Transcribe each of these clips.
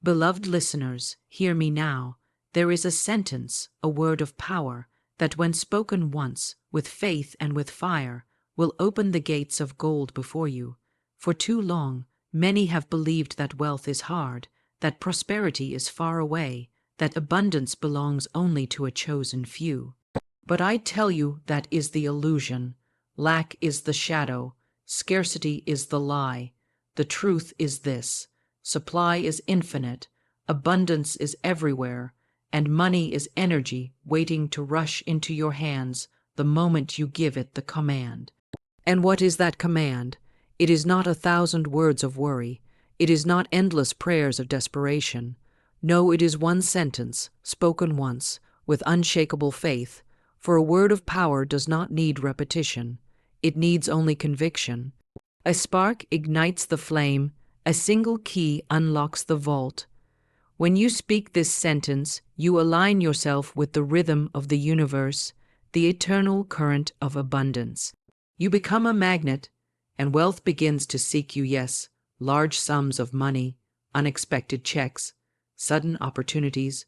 Beloved listeners, hear me now. There is a sentence, a word of power, that when spoken once, with faith and with fire, will open the gates of gold before you. For too long, many have believed that wealth is hard, that prosperity is far away, that abundance belongs only to a chosen few. But I tell you that is the illusion. Lack is the shadow. Scarcity is the lie. The truth is this: supply is infinite, abundance is everywhere, and money is energy waiting to rush into your hands the moment you give it the command. And what is that command? It is not 1,000 words of worry. It is not endless prayers of desperation. No, it is one sentence, spoken once, with unshakable faith, for a word of power does not need repetition. It needs only conviction. A spark ignites the flame, a single key unlocks the vault. When you speak this sentence, you align yourself with the rhythm of the universe, the eternal current of abundance. You become a magnet, and wealth begins to seek you. Yes, large sums of money, unexpected checks, sudden opportunities,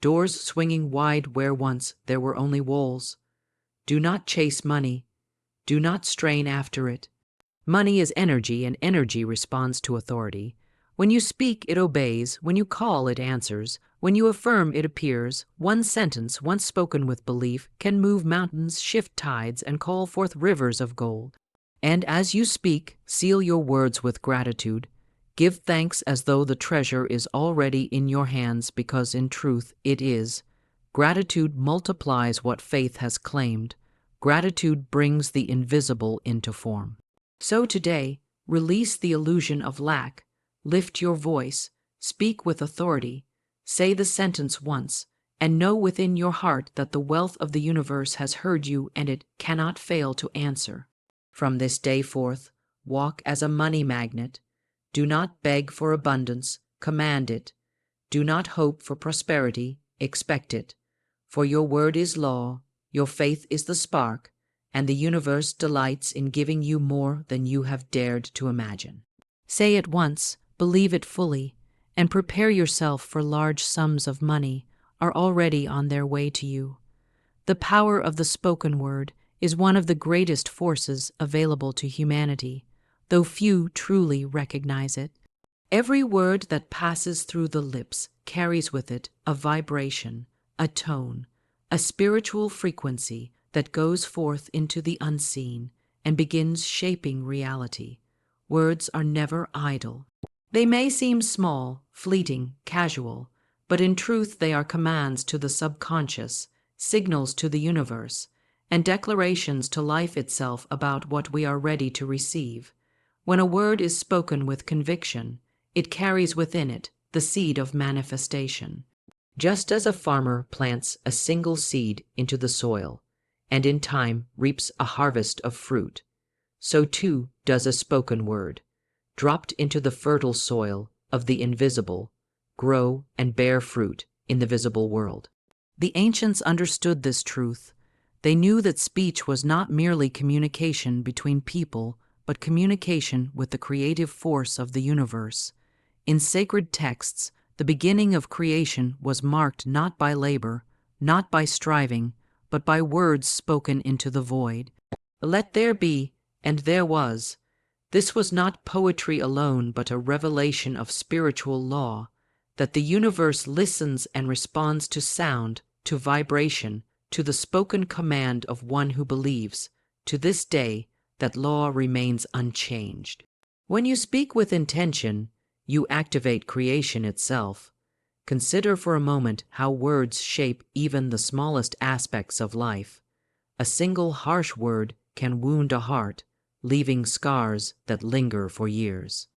doors swinging wide where once there were only walls. Do not chase money. Do not strain after it. Money is energy, and energy responds to authority. When you speak, it obeys. When you call, it answers. When you affirm, it appears. One sentence, once spoken with belief, can move mountains, shift tides, and call forth rivers of gold. And as you speak, seal your words with gratitude. Give thanks as though the treasure is already in your hands, because in truth it is. Gratitude multiplies what faith has claimed. Gratitude brings the invisible into form. So today, release the illusion of lack. Lift your voice, speak with authority, say the sentence once, and know within your heart that the wealth of the universe has heard you and it cannot fail to answer. From this day forth, walk as a money magnet. Do not beg for abundance, command it. Do not hope for prosperity, expect it. For your word is law, your faith is the spark, and the universe delights in giving you more than you have dared to imagine. Say it once, believe it fully, and prepare yourself, for large sums of money are already on their way to you. The power of the spoken word is one of the greatest forces available to humanity, though few truly recognize it. Every word that passes through the lips carries with it a vibration, a tone, a spiritual frequency that goes forth into the unseen and begins shaping reality. Words are never idle. They may seem small, fleeting, casual, but in truth they are commands to the subconscious, signals to the universe, and declarations to life itself about what we are ready to receive. When a word is spoken with conviction, it carries within it the seed of manifestation. Just as a farmer plants a single seed into the soil, and in time reaps a harvest of fruit, so too does a spoken word, dropped into the fertile soil of the invisible, grow and bear fruit in the visible world. The ancients understood this truth. They knew that speech was not merely communication between people, but communication with the creative force of the universe. In sacred texts, the beginning of creation was marked not by labor, not by striving, but by words spoken into the void. Let there be, and there was. This was not poetry alone, but a revelation of spiritual law, that the universe listens and responds to sound, to vibration, to the spoken command of one who believes. To this day, that law remains unchanged. When you speak with intention, you activate creation itself. Consider for a moment how words shape even the smallest aspects of life. A single harsh word can wound a heart, leaving scars that linger for years.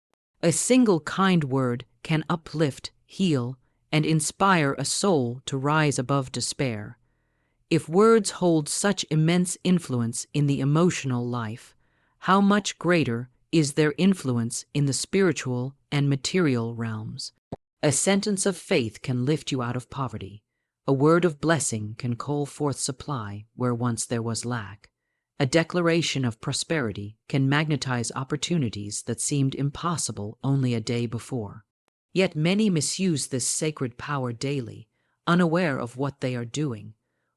A single kind word can uplift, heal, and inspire a soul to rise above despair. If words hold such immense influence in the emotional life, how much greater is their influence in the spiritual and material realms? A sentence of faith can lift you out of poverty. A word of blessing can call forth supply where once there was lack. A declaration of prosperity can magnetize opportunities that seemed impossible only a day before. Yet many misuse this sacred power daily, unaware of what they are doing.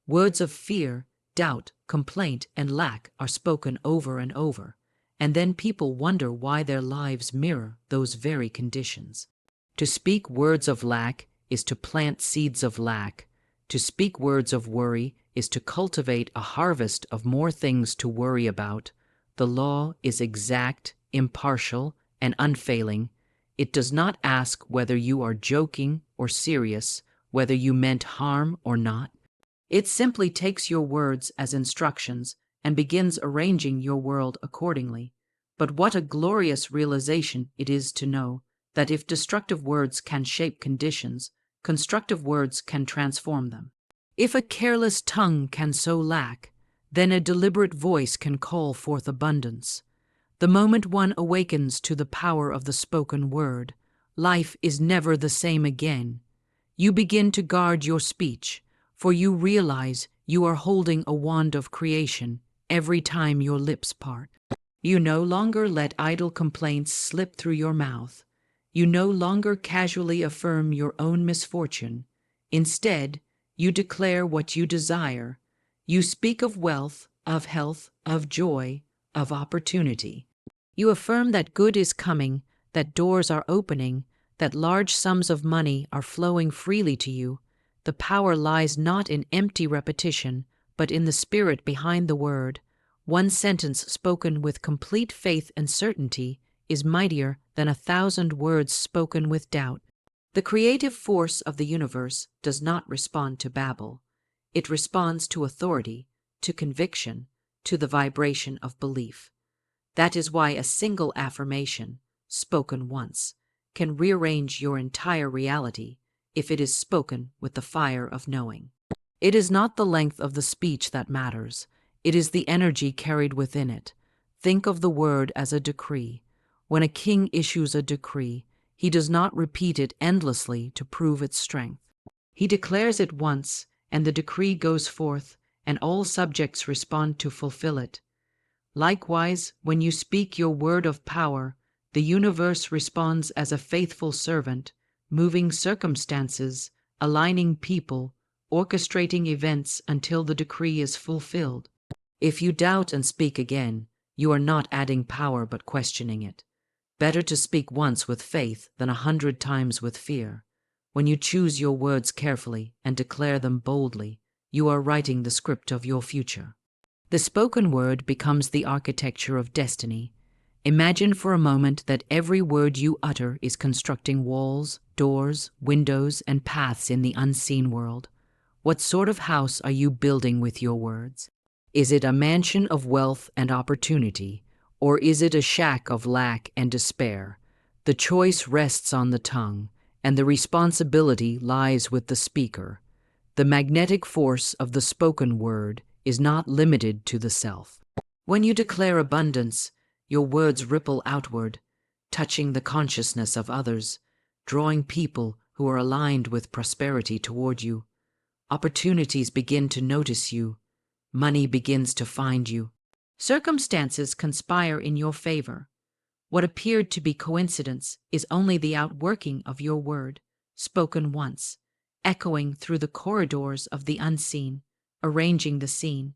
Words of fear, doubt, complaint, and lack are spoken over and over, and then people wonder why their lives mirror those very conditions. To speak words of lack is to plant seeds of lack. To speak words of worry is to cultivate a harvest of more things to worry about. The law is exact, impartial, and unfailing. It does not ask whether you are joking or serious, whether you meant harm or not. It simply takes your words as instructions and begins arranging your world accordingly. But what a glorious realization it is to know that if destructive words can shape conditions, constructive words can transform them. If a careless tongue can sow lack, then a deliberate voice can call forth abundance. The moment one awakens to the power of the spoken word, life is never the same again. You begin to guard your speech, for you realize you are holding a wand of creation every time your lips part. You no longer let idle complaints slip through your mouth. You no longer casually affirm your own misfortune. Instead, you declare what you desire. You speak of wealth, of health, of joy, of opportunity. You affirm that good is coming, that doors are opening, that large sums of money are flowing freely to you. The power lies not in empty repetition, but in the spirit behind the word. One sentence spoken with complete faith and certainty is mightier than 1,000 words spoken with doubt. The creative force of the universe does not respond to babble. It responds to authority, to conviction, to the vibration of belief. That is why a single affirmation, spoken once, can rearrange your entire reality if it is spoken with the fire of knowing. It is not the length of the speech that matters. It is the energy carried within it. Think of the word as a decree. When a king issues a decree, he does not repeat it endlessly to prove its strength. He declares it once, and the decree goes forth, and all subjects respond to fulfill it. Likewise, when you speak your word of power, the universe responds as a faithful servant, moving circumstances, aligning people, orchestrating events until the decree is fulfilled. If you doubt and speak again, you are not adding power but questioning it. Better to speak once with faith than 100 times with fear. When you choose your words carefully and declare them boldly, you are writing the script of your future. The spoken word becomes the architecture of destiny. Imagine for a moment that every word you utter is constructing walls, doors, windows, and paths in the unseen world. What sort of house are you building with your words? Is it a mansion of wealth and opportunity, or is it a shack of lack and despair? The choice rests on the tongue, and the responsibility lies with the speaker. The magnetic force of the spoken word is not limited to the self. When you declare abundance, your words ripple outward, touching the consciousness of others, drawing people who are aligned with prosperity toward you. Opportunities begin to notice you. Money begins to find you. Circumstances conspire in your favor. What appeared to be coincidence is only the outworking of your word, spoken once, echoing through the corridors of the unseen, arranging the scene.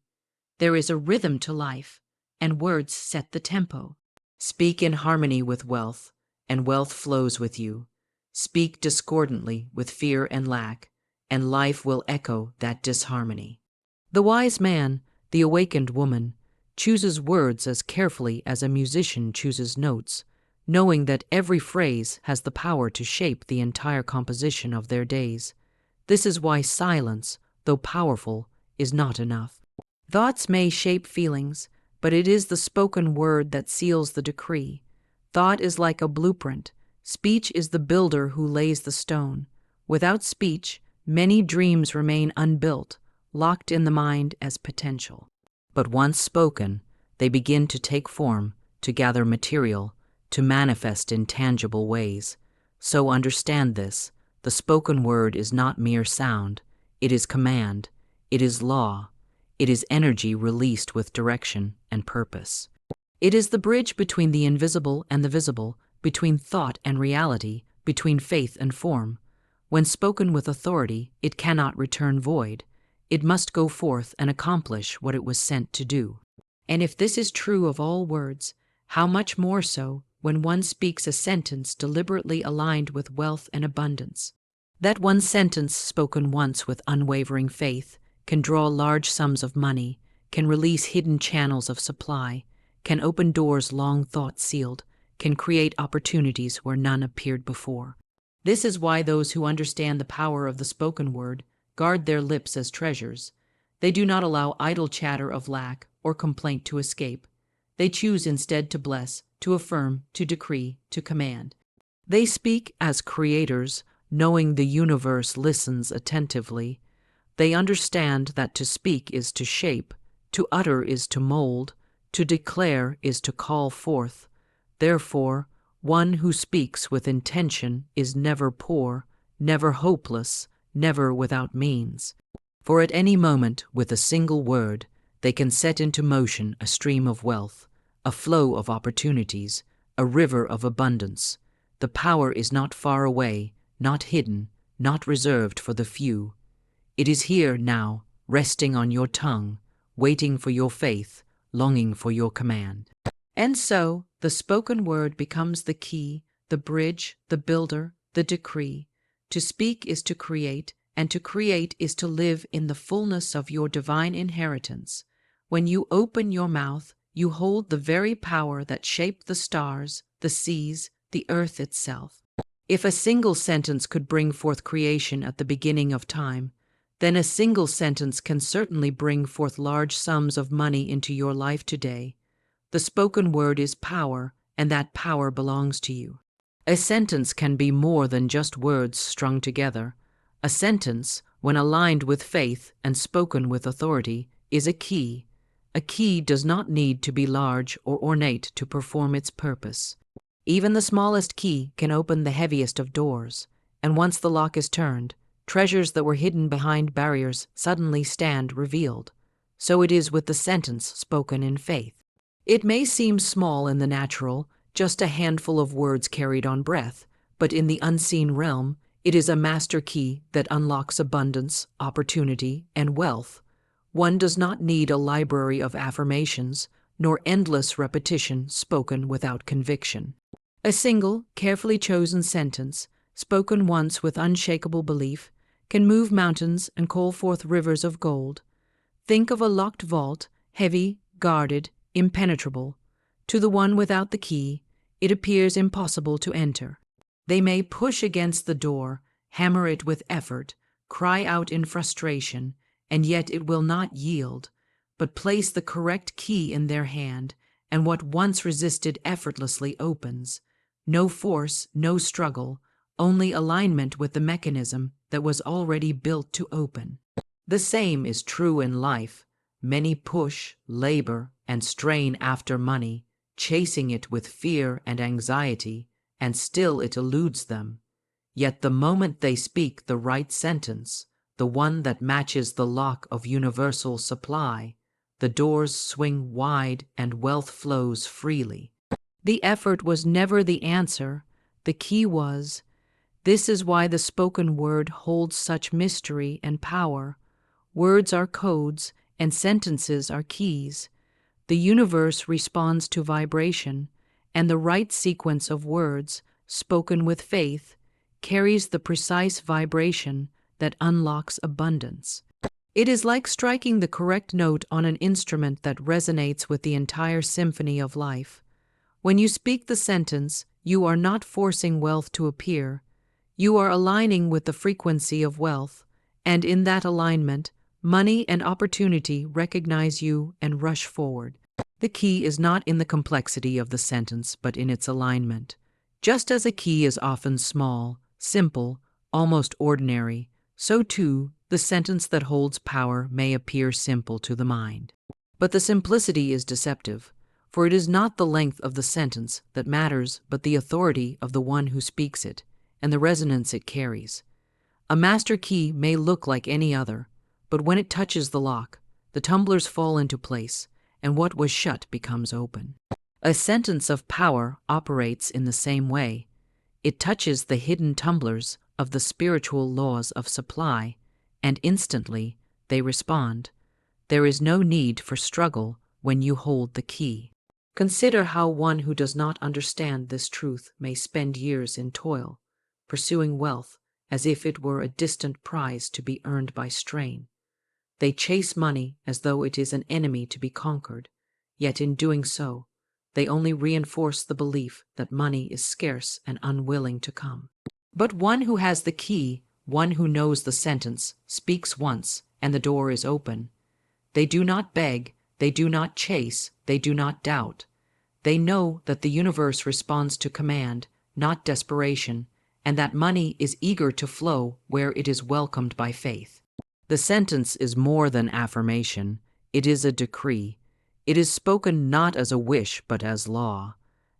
There is a rhythm to life, and words set the tempo. Speak in harmony with wealth, and wealth flows with you. Speak discordantly with fear and lack, and life will echo that disharmony. The wise man, the awakened woman, chooses words as carefully as a musician chooses notes, knowing that every phrase has the power to shape the entire composition of their days. This is why silence, though powerful, is not enough. Thoughts may shape feelings, but it is the spoken word that seals the decree. Thought is like a blueprint. Speech is the builder who lays the stone. Without speech, many dreams remain unbuilt, locked in the mind as potential. But once spoken, they begin to take form, to gather material, to manifest in tangible ways. So understand this: the spoken word is not mere sound, it is command, it is law, it is energy released with direction and purpose. It is the bridge between the invisible and the visible, between thought and reality, between faith and form. When spoken with authority, it cannot return void. It must go forth and accomplish what it was sent to do. And if this is true of all words, how much more so when one speaks a sentence deliberately aligned with wealth and abundance. That one sentence spoken once with unwavering faith can draw large sums of money, can release hidden channels of supply, can open doors long thought sealed, can create opportunities where none appeared before. This is why those who understand the power of the spoken word guard their lips as treasures. They do not allow idle chatter of lack or complaint to escape. They choose instead to bless, to affirm, to decree, to command. They speak as creators, knowing the universe listens attentively. They understand that to speak is to shape, to utter is to mold, to declare is to call forth. Therefore, one who speaks with intention is never poor, never hopeless, never without means. For at any moment, with a single word, they can set into motion a stream of wealth, a flow of opportunities, a river of abundance. The power is not far away, not hidden, not reserved for the few. It is here now, resting on your tongue, waiting for your faith, longing for your command. And so, the spoken word becomes the key, the bridge, the builder, the decree. To speak is to create, and to create is to live in the fullness of your divine inheritance. When you open your mouth, you hold the very power that shaped the stars, the seas, the earth itself. If a single sentence could bring forth creation at the beginning of time, then a single sentence can certainly bring forth large sums of money into your life today. The spoken word is power, and that power belongs to you. A sentence can be more than just words strung together. A sentence, when aligned with faith and spoken with authority, is a key. A key does not need to be large or ornate to perform its purpose. Even the smallest key can open the heaviest of doors, and once the lock is turned, treasures that were hidden behind barriers suddenly stand revealed. So it is with the sentence spoken in faith. It may seem small in the natural, just a handful of words carried on breath, but in the unseen realm, it is a master key that unlocks abundance, opportunity, and wealth. One does not need a library of affirmations, nor endless repetition spoken without conviction. A single, carefully chosen sentence, spoken once with unshakable belief, can move mountains and call forth rivers of gold. Think of a locked vault, heavy, guarded, impenetrable. To the one without the key, it appears impossible to enter. They may push against the door, hammer it with effort, cry out in frustration, and yet it will not yield. But place the correct key in their hand, and what once resisted effortlessly opens. No force, no struggle, only alignment with the mechanism that was already built to open. The same is true in life. Many push, labor, and strain after money, chasing it with fear and anxiety, and still it eludes them. Yet the moment they speak the right sentence, the one that matches the lock of universal supply, the doors swing wide and wealth flows freely. The effort was never the answer. The key was. This is why the spoken word holds such mystery and power. Words are codes, and sentences are keys. The universe responds to vibration, and the right sequence of words, spoken with faith, carries the precise vibration that unlocks abundance. It is like striking the correct note on an instrument that resonates with the entire symphony of life. When you speak the sentence, you are not forcing wealth to appear. You are aligning with the frequency of wealth, and in that alignment, money and opportunity recognize you and rush forward. The key is not in the complexity of the sentence, but in its alignment. Just as a key is often small, simple, almost ordinary, so too, the sentence that holds power may appear simple to the mind. But the simplicity is deceptive, for it is not the length of the sentence that matters, but the authority of the one who speaks it, and the resonance it carries. A master key may look like any other, but when it touches the lock, the tumblers fall into place, and what was shut becomes open. A sentence of power operates in the same way. It touches the hidden tumblers of the spiritual laws of supply, and instantly they respond. There is no need for struggle when you hold the key. Consider how one who does not understand this truth may spend years in toil, pursuing wealth as if it were a distant prize to be earned by strain. They chase money as though it is an enemy to be conquered, yet in doing so, they only reinforce the belief that money is scarce and unwilling to come. But one who has the key, one who knows the sentence, speaks once, and the door is open. They do not beg, they do not chase, they do not doubt. They know that the universe responds to command, not desperation, and that money is eager to flow where it is welcomed by faith. The sentence is more than affirmation. It is a decree. It is spoken not as a wish but as law.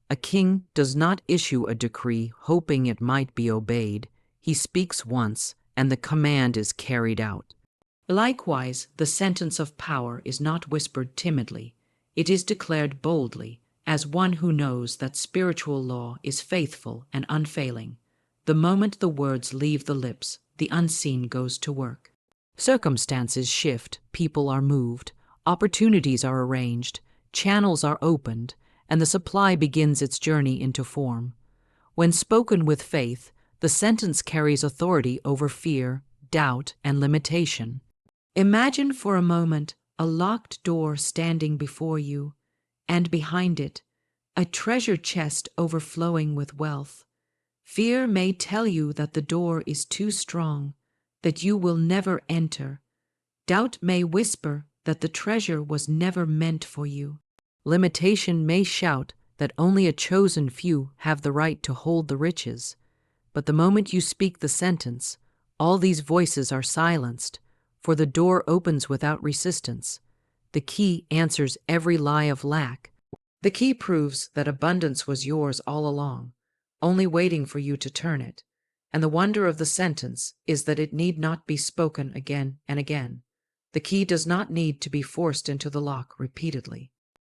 A king does not issue a decree hoping it might be obeyed. He speaks once, and the command is carried out. Likewise, the sentence of power is not whispered timidly. It is declared boldly, as one who knows that spiritual law is faithful and unfailing. The moment the words leave the lips, the unseen goes to work. Circumstances shift, people are moved, opportunities are arranged, channels are opened, and the supply begins its journey into form. When spoken with faith, the sentence carries authority over fear, doubt, and limitation. Imagine for a moment a locked door standing before you, and behind it, a treasure chest overflowing with wealth. Fear may tell you that the door is too strong, that you will never enter. Doubt may whisper that the treasure was never meant for you. Limitation may shout that only a chosen few have the right to hold the riches. But the moment you speak the sentence, all these voices are silenced, for the door opens without resistance. The key answers every lie of lack. The key proves that abundance was yours all along, only waiting for you to turn it. And the wonder of the sentence is that it need not be spoken again and again. The key does not need to be forced into the lock repeatedly.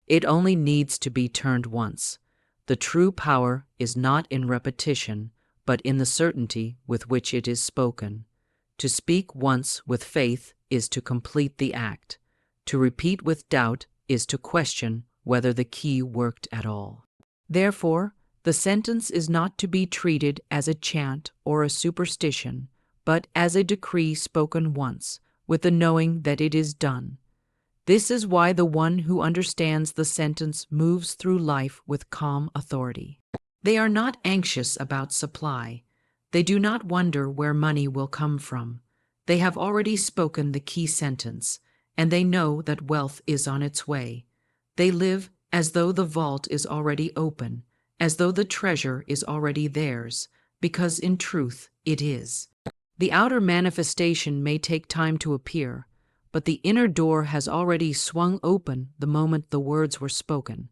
It only needs to be turned once. The true power is not in repetition, but in the certainty with which it is spoken. To speak once with faith is to complete the act. To repeat with doubt is to question whether the key worked at all. Therefore, the sentence is not to be treated as a chant or a superstition, but as a decree spoken once, with the knowing that it is done. This is why the one who understands the sentence moves through life with calm authority. They are not anxious about supply. They do not wonder where money will come from. They have already spoken the key sentence, and they know that wealth is on its way. They live as though the vault is already open, as though the treasure is already theirs, because in truth it is. The outer manifestation may take time to appear, but the inner door has already swung open the moment the words were spoken.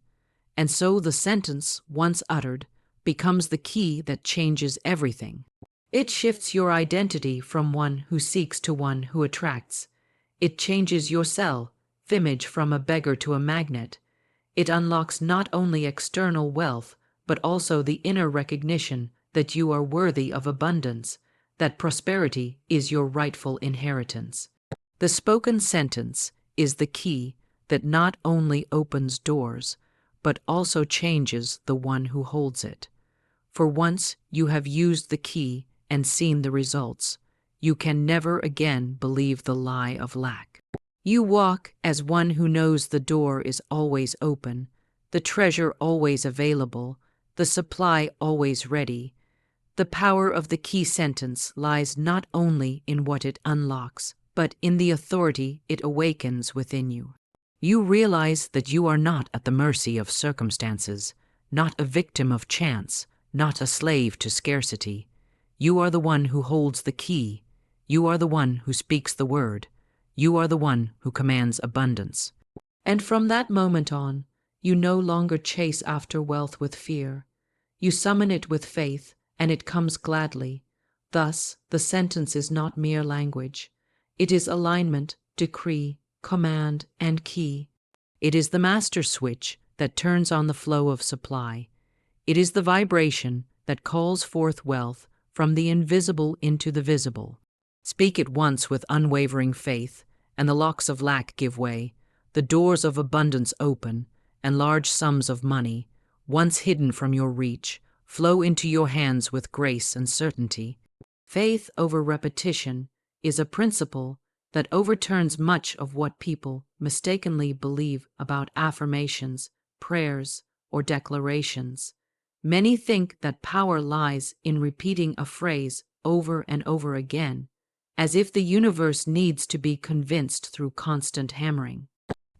And so the sentence, once uttered, becomes the key that changes everything. It shifts your identity from one who seeks to one who attracts. It changes your self-image from a beggar to a magnet. It unlocks not only external wealth, but also the inner recognition that you are worthy of abundance, that prosperity is your rightful inheritance. The spoken sentence is the key that not only opens doors, but also changes the one who holds it. For once you have used the key and seen the results, you can never again believe the lie of lack. You walk as one who knows the door is always open, the treasure always available, the supply always ready. The power of the key sentence lies not only in what it unlocks, but in the authority it awakens within you. You realize that you are not at the mercy of circumstances, not a victim of chance, not a slave to scarcity. You are the one who holds the key. You are the one who speaks the word. You are the one who commands abundance. And from that moment on, you no longer chase after wealth with fear. You summon it with faith, and it comes gladly. Thus, the sentence is not mere language. It is alignment, decree, command, and key. It is the master switch that turns on the flow of supply. It is the vibration that calls forth wealth from the invisible into the visible. Speak it once with unwavering faith, and the locks of lack give way, the doors of abundance open, and large sums of money, once hidden from your reach, flow into your hands with grace and certainty. Faith over repetition is a principle that overturns much of what people mistakenly believe about affirmations, prayers, or declarations. Many think that power lies in repeating a phrase over and over again, as if the universe needs to be convinced through constant hammering.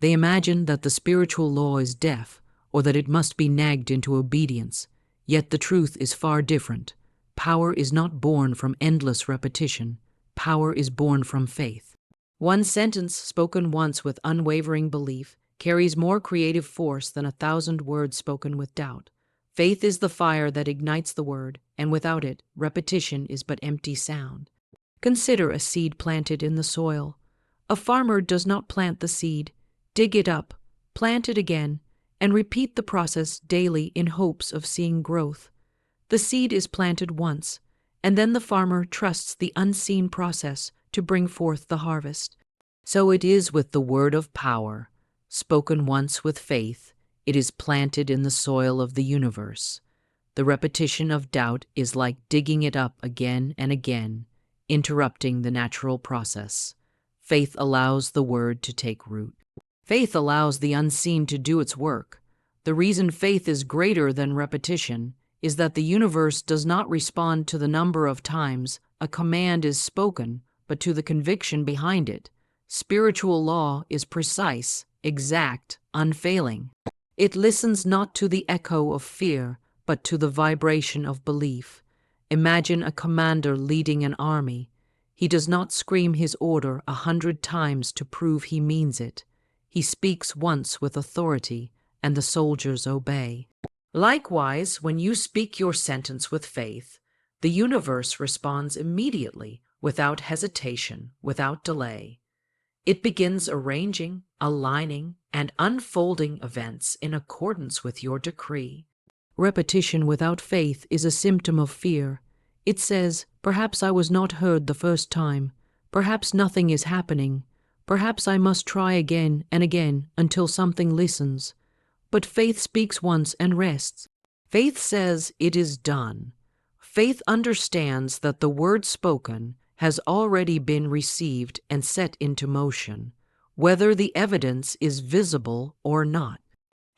They imagine that the spiritual law is deaf, or that it must be nagged into obedience. Yet the truth is far different. Power is not born from endless repetition. Power is born from faith. One sentence spoken once with unwavering belief carries more creative force than 1,000 words spoken with doubt. Faith is the fire that ignites the word, and without it, repetition is but empty sound. Consider a seed planted in the soil. A farmer does not plant the seed, dig it up, plant it again, and repeat the process daily in hopes of seeing growth. The seed is planted once, and then the farmer trusts the unseen process to bring forth the harvest. So it is with the word of power. Spoken once with faith, it is planted in the soil of the universe. The repetition of doubt is like digging it up again and again, interrupting the natural process. Faith allows the word to take root. Faith allows the unseen to do its work. The reason faith is greater than repetition is that the universe does not respond to the number of times a command is spoken, but to the conviction behind it. Spiritual law is precise, exact, unfailing. It listens not to the echo of fear, but to the vibration of belief. Imagine a commander leading an army. He does not scream his order 100 times to prove he means it. He speaks once with authority, and the soldiers obey. Likewise, when you speak your sentence with faith, the universe responds immediately, without hesitation, without delay. It begins arranging, aligning, and unfolding events in accordance with your decree. Repetition without faith is a symptom of fear. It says, perhaps I was not heard the first time. Perhaps nothing is happening. Perhaps I must try again and again until something listens. But faith speaks once and rests. Faith says it is done. Faith understands that the word spoken has already been received and set into motion, whether the evidence is visible or not.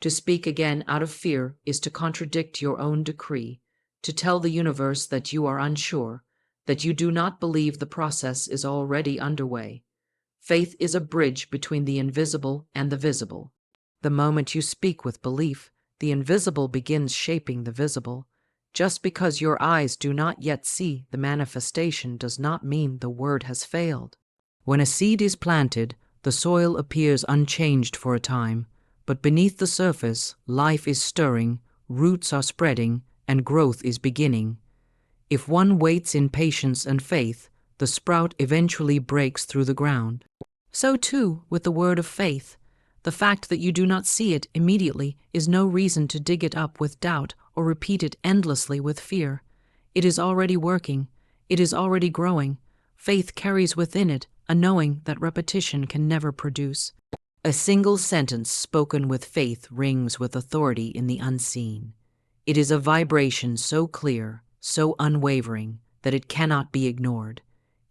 To speak again out of fear is to contradict your own decree, to tell the universe that you are unsure, that you do not believe the process is already underway. Faith is a bridge between the invisible and the visible. The moment you speak with belief, the invisible begins shaping the visible. Just because your eyes do not yet see the manifestation does not mean the word has failed. When a seed is planted, the soil appears unchanged for a time, but beneath the surface, life is stirring, roots are spreading, and growth is beginning. If one waits in patience and faith, the sprout eventually breaks through the ground. So too with the word of faith. The fact that you do not see it immediately is no reason to dig it up with doubt or repeat it endlessly with fear. It is already working. It is already growing. Faith carries within it a knowing that repetition can never produce. A single sentence spoken with faith rings with authority in the unseen. It is a vibration so clear, so unwavering, that it cannot be ignored.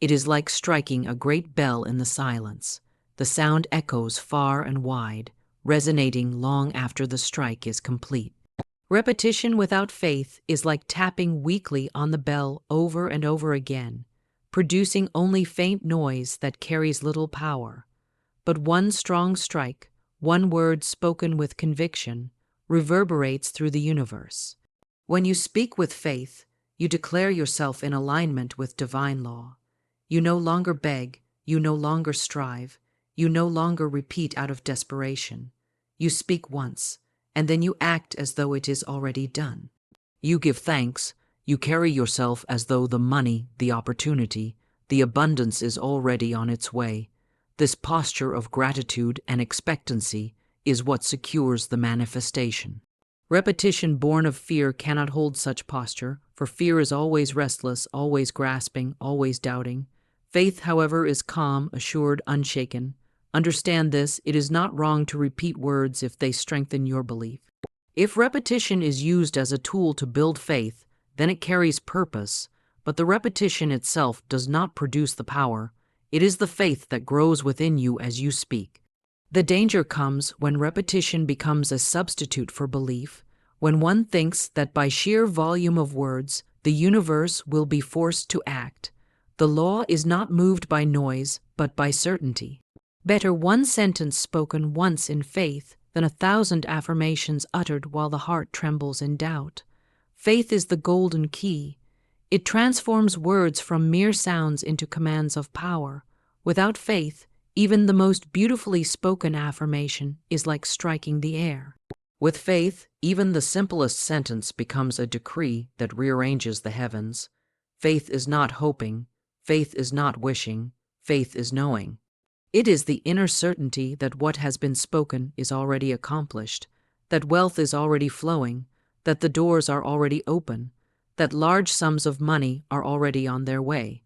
It is like striking a great bell in the silence. The sound echoes far and wide, resonating long after the strike is complete. Repetition without faith is like tapping weakly on the bell over and over again, producing only faint noise that carries little power. But one strong strike, one word spoken with conviction, reverberates through the universe. When you speak with faith, you declare yourself in alignment with divine law. You no longer beg, you no longer strive, you no longer repeat out of desperation. You speak once, and then you act as though it is already done. You give thanks, you carry yourself as though the money, the opportunity, the abundance is already on its way. This posture of gratitude and expectancy is what secures the manifestation. Repetition born of fear cannot hold such posture, for fear is always restless, always grasping, always doubting. Faith, however, is calm, assured, unshaken. Understand this, it is not wrong to repeat words if they strengthen your belief. If repetition is used as a tool to build faith, then it carries purpose, but the repetition itself does not produce the power. It is the faith that grows within you as you speak. The danger comes when repetition becomes a substitute for belief, when one thinks that by sheer volume of words, the universe will be forced to act. The law is not moved by noise, but by certainty. Better one sentence spoken once in faith than 1,000 affirmations uttered while the heart trembles in doubt. Faith is the golden key. It transforms words from mere sounds into commands of power. Without faith, even the most beautifully spoken affirmation is like striking the air. With faith, even the simplest sentence becomes a decree that rearranges the heavens. Faith is not hoping, faith is not wishing, faith is knowing. It is the inner certainty that what has been spoken is already accomplished, that wealth is already flowing, that the doors are already open, that large sums of money are already on their way.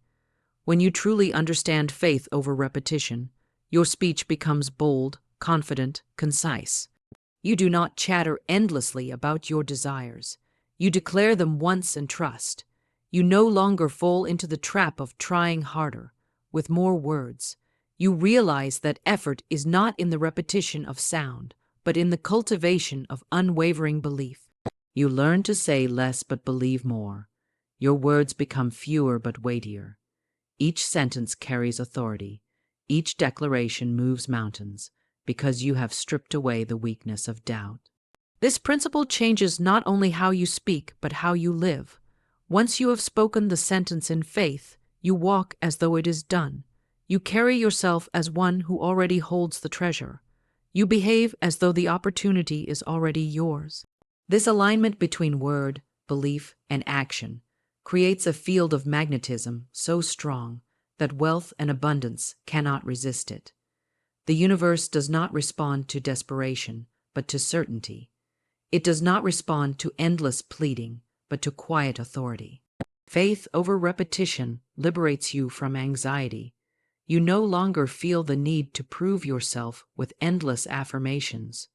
When you truly understand faith over repetition, your speech becomes bold, confident, concise. You do not chatter endlessly about your desires. You declare them once and trust. You no longer fall into the trap of trying harder, with more words. You realize that effort is not in the repetition of sound, but in the cultivation of unwavering belief. You learn to say less but believe more. Your words become fewer but weightier. Each sentence carries authority. Each declaration moves mountains, because you have stripped away the weakness of doubt. This principle changes not only how you speak, but how you live. Once you have spoken the sentence in faith, you walk as though it is done. You carry yourself as one who already holds the treasure. You behave as though the opportunity is already yours. This alignment between word, belief, and action creates a field of magnetism so strong that wealth and abundance cannot resist it. The universe does not respond to desperation, but to certainty. It does not respond to endless pleading, but to quiet authority. Faith over repetition liberates you from anxiety. You no longer feel the need to prove yourself with endless affirmations.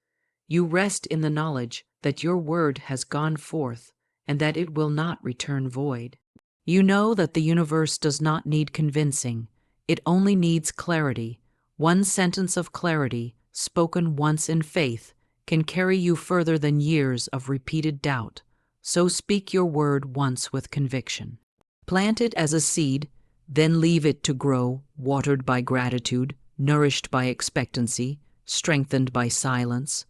You rest in the knowledge that your word has gone forth and that it will not return void. You know that the universe does not need convincing. It only needs clarity. One sentence of clarity, spoken once in faith, can carry you further than years of repeated doubt. So speak your word once with conviction. Plant it as a seed, then leave it to grow, watered by gratitude, nourished by expectancy, strengthened by silence.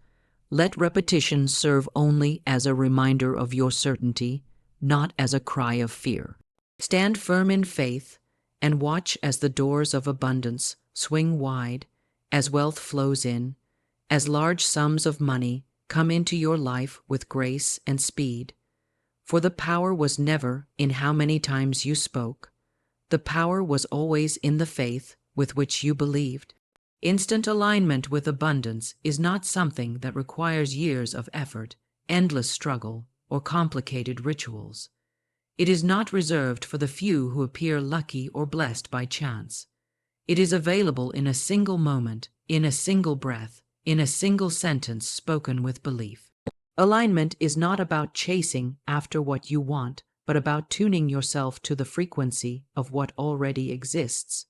Let repetition serve only as a reminder of your certainty, not as a cry of fear. Stand firm in faith and watch as the doors of abundance swing wide, as wealth flows in, as large sums of money come into your life with grace and speed. For the power was never in how many times you spoke. The power was always in the faith with which you believed. Instant alignment with abundance is not something that requires years of effort, endless struggle, or complicated rituals. It is not reserved for the few who appear lucky or blessed by chance. It is available in a single moment, in a single breath, in a single sentence spoken with belief. Alignment is not about chasing after what you want, but about tuning yourself to the frequency of what already exists.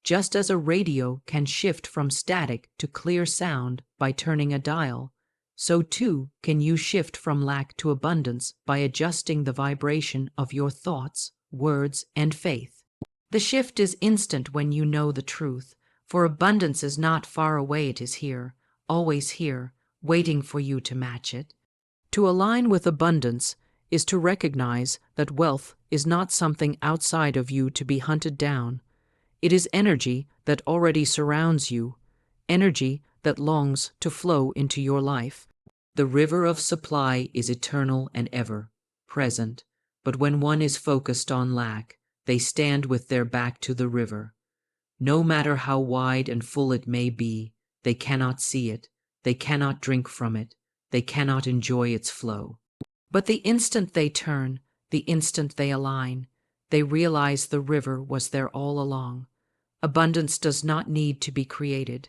Just as a radio can shift from static to clear sound by turning a dial, so too can you shift from lack to abundance by adjusting the vibration of your thoughts, words, and faith. The shift is instant when you know the truth, for abundance is not far away, it is here, always here, waiting for you to match it. To align with abundance is to recognize that wealth is not something outside of you to be hunted down. It is energy that already surrounds you, energy that longs to flow into your life. The river of supply is eternal and ever present, but when one is focused on lack, they stand with their back to the river. No matter how wide and full it may be, they cannot see it, they cannot drink from it, they cannot enjoy its flow. But the instant they turn, the instant they align, they realize the river was there all along. Abundance does not need to be created.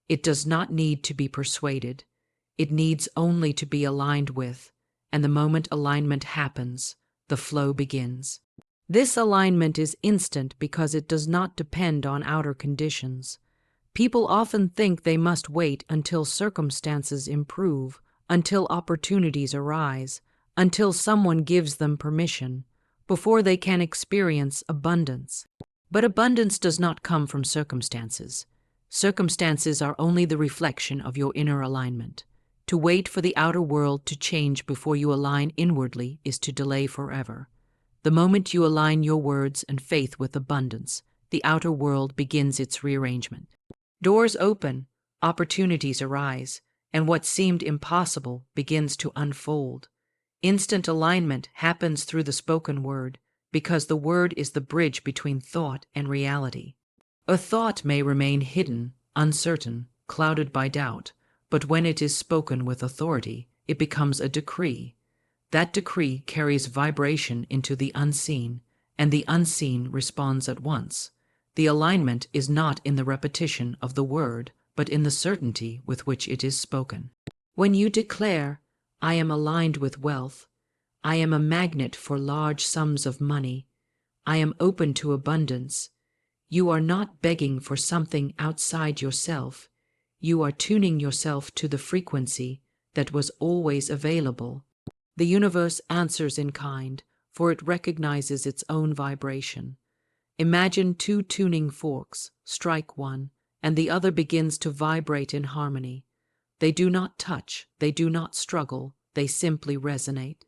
It does not need to be persuaded. It needs only to be aligned with, and the moment alignment happens, the flow begins. This alignment is instant because it does not depend on outer conditions. People often think they must wait until circumstances improve, until opportunities arise, until someone gives them permission, before they can experience abundance. But abundance does not come from circumstances. Circumstances are only the reflection of your inner alignment. To wait for the outer world to change before you align inwardly is to delay forever. The moment you align your words and faith with abundance, the outer world begins its rearrangement. Doors open, opportunities arise, and what seemed impossible begins to unfold. Instant alignment happens through the spoken word, because the word is the bridge between thought and reality. A thought may remain hidden, uncertain, clouded by doubt, but when it is spoken with authority, it becomes a decree. That decree carries vibration into the unseen, and the unseen responds at once. The alignment is not in the repetition of the word, but in the certainty with which it is spoken. When you declare, "I am aligned with wealth," "I am a magnet for large sums of money," "I am open to abundance," you are not begging for something outside yourself. You are tuning yourself to the frequency that was always available. The universe answers in kind, for it recognizes its own vibration. Imagine two tuning forks, strike one, and the other begins to vibrate in harmony. They do not touch, they do not struggle, they simply resonate.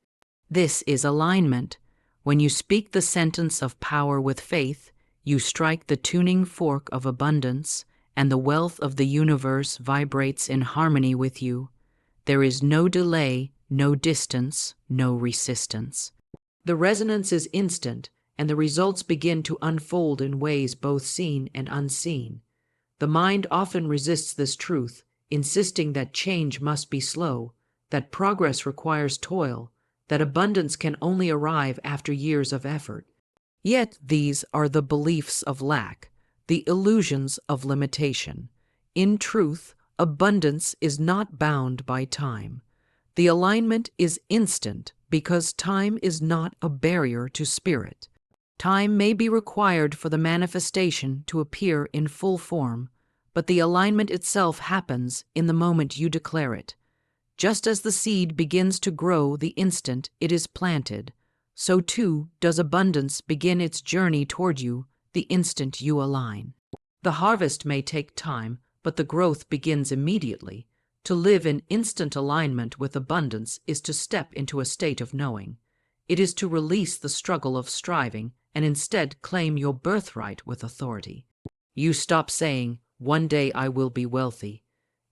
This is alignment. When you speak the sentence of power with faith, you strike the tuning fork of abundance, and the wealth of the universe vibrates in harmony with you. There is no delay, no distance, no resistance. The resonance is instant, and the results begin to unfold in ways both seen and unseen. The mind often resists this truth, insisting that change must be slow, that progress requires toil, that abundance can only arrive after years of effort. Yet these are the beliefs of lack, the illusions of limitation. In truth, abundance is not bound by time. The alignment is instant because time is not a barrier to spirit. Time may be required for the manifestation to appear in full form, but the alignment itself happens in the moment you declare it. Just as the seed begins to grow the instant it is planted, so too does abundance begin its journey toward you the instant you align. The harvest may take time, but the growth begins immediately. To live in instant alignment with abundance is to step into a state of knowing. It is to release the struggle of striving and instead claim your birthright with authority. You stop saying, "One day I will be wealthy,"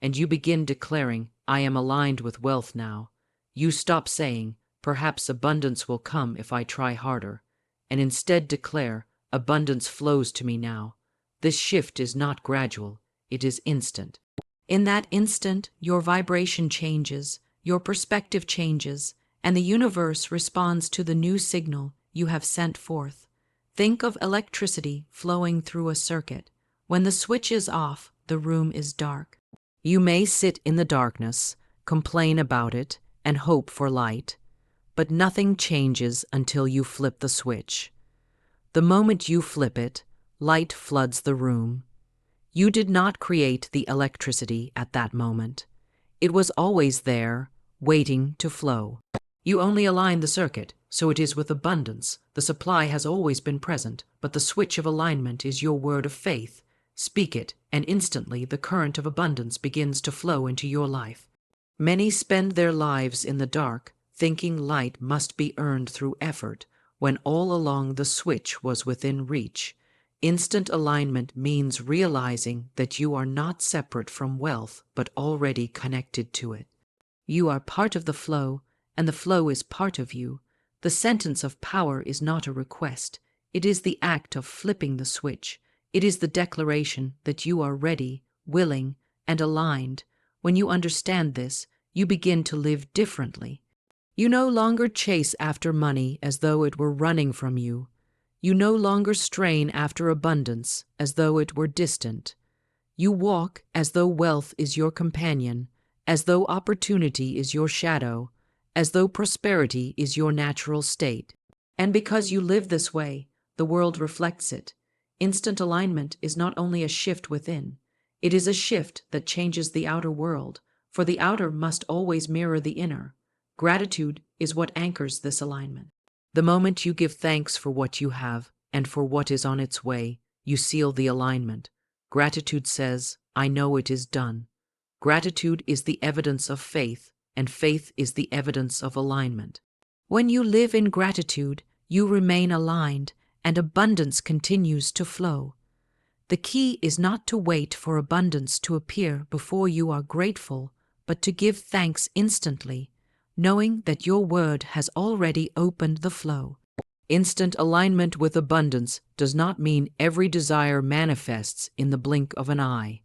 and you begin declaring, "I am aligned with wealth now." You stop saying, "Perhaps abundance will come if I try harder," and instead declare, "Abundance flows to me now." This shift is not gradual, it is instant. In that instant, your vibration changes, your perspective changes, and the universe responds to the new signal you have sent forth. Think of electricity flowing through a circuit. When the switch is off, the room is dark. You may sit in the darkness, complain about it, and hope for light, but nothing changes until you flip the switch. The moment you flip it, light floods the room. You did not create the electricity at that moment. It was always there, waiting to flow. You only align the circuit, so it is with abundance. The supply has always been present, but the switch of alignment is your word of faith. Speak it, and instantly the current of abundance begins to flow into your life. Many spend their lives in the dark, thinking light must be earned through effort, when all along the switch was within reach. Instant alignment means realizing that you are not separate from wealth, but already connected to it. You are part of the flow, and the flow is part of you. The sentence of power is not a request. It is the act of flipping the switch. It is the declaration that you are ready, willing, and aligned. When you understand this, you begin to live differently. You no longer chase after money as though it were running from you. You no longer strain after abundance as though it were distant. You walk as though wealth is your companion, as though opportunity is your shadow, as though prosperity is your natural state. And because you live this way, the world reflects it. Instant alignment is not only a shift within, it is a shift that changes the outer world, for the outer must always mirror the inner. Gratitude is what anchors this alignment. The moment you give thanks for what you have and for what is on its way, you seal the alignment. Gratitude says, I know it is done. Gratitude is the evidence of faith, and faith is the evidence of alignment. When you live in gratitude, you remain aligned, and abundance continues to flow. The key is not to wait for abundance to appear before you are grateful, but to give thanks instantly, knowing that your word has already opened the flow. Instant alignment with abundance does not mean every desire manifests in the blink of an eye.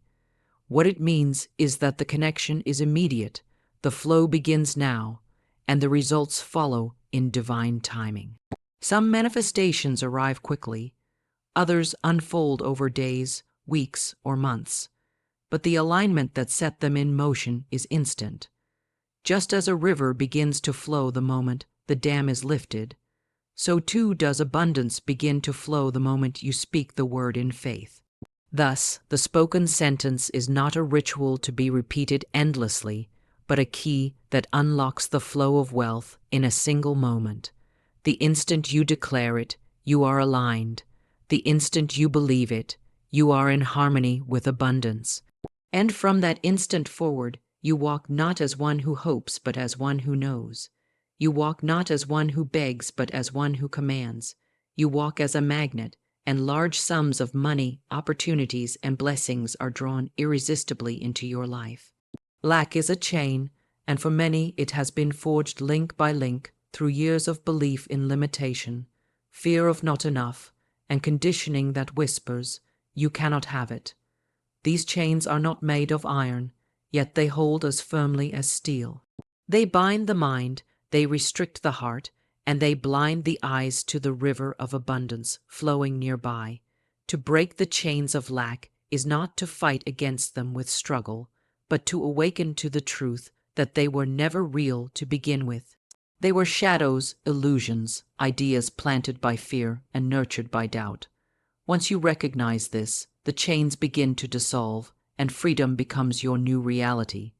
What it means is that the connection is immediate, the flow begins now, and the results follow in divine timing. Some manifestations arrive quickly, others unfold over days, weeks, or months, but the alignment that set them in motion is instant. Just as a river begins to flow the moment the dam is lifted, so too does abundance begin to flow the moment you speak the word in faith. Thus, the spoken sentence is not a ritual to be repeated endlessly, but a key that unlocks the flow of wealth in a single moment. The instant you declare it, you are aligned. The instant you believe it, you are in harmony with abundance. And from that instant forward, you walk not as one who hopes, but as one who knows. You walk not as one who begs, but as one who commands. You walk as a magnet, and large sums of money, opportunities, and blessings are drawn irresistibly into your life. Lack is a chain, and for many it has been forged link by link through years of belief in limitation, fear of not enough, and conditioning that whispers, you cannot have it. These chains are not made of iron, yet they hold as firmly as steel. They bind the mind, they restrict the heart, and they blind the eyes to the river of abundance flowing nearby. To break the chains of lack is not to fight against them with struggle, but to awaken to the truth that they were never real to begin with. They were shadows, illusions, ideas planted by fear and nurtured by doubt. Once you recognize this, the chains begin to dissolve, and freedom becomes your new reality.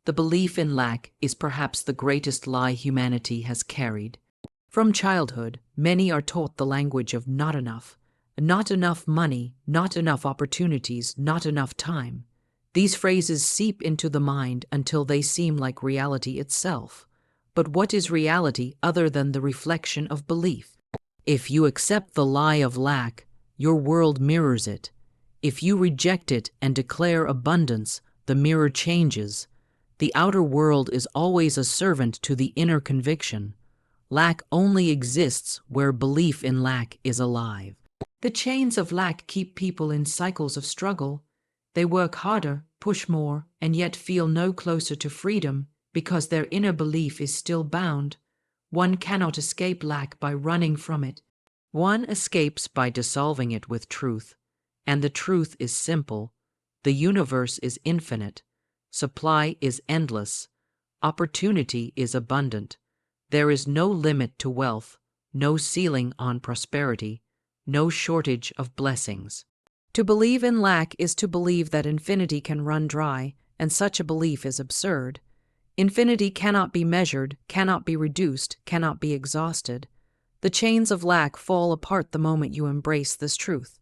The belief in lack is perhaps the greatest lie humanity has carried. From childhood, many are taught the language of not enough money, not enough opportunities, not enough time. These phrases seep into the mind until they seem like reality itself. But what is reality other than the reflection of belief? If you accept the lie of lack, your world mirrors it. If you reject it and declare abundance, the mirror changes. The outer world is always a servant to the inner conviction. Lack only exists where belief in lack is alive. The chains of lack keep people in cycles of struggle. They work harder, push more, and yet feel no closer to freedom because their inner belief is still bound. One cannot escape lack by running from it. One escapes by dissolving it with truth. And the truth is simple. The universe is infinite. Supply is endless. Opportunity is abundant. There is no limit to wealth, no ceiling on prosperity, no shortage of blessings. To believe in lack is to believe that infinity can run dry, and such a belief is absurd. Infinity cannot be measured, cannot be reduced, cannot be exhausted. The chains of lack fall apart the moment you embrace this truth.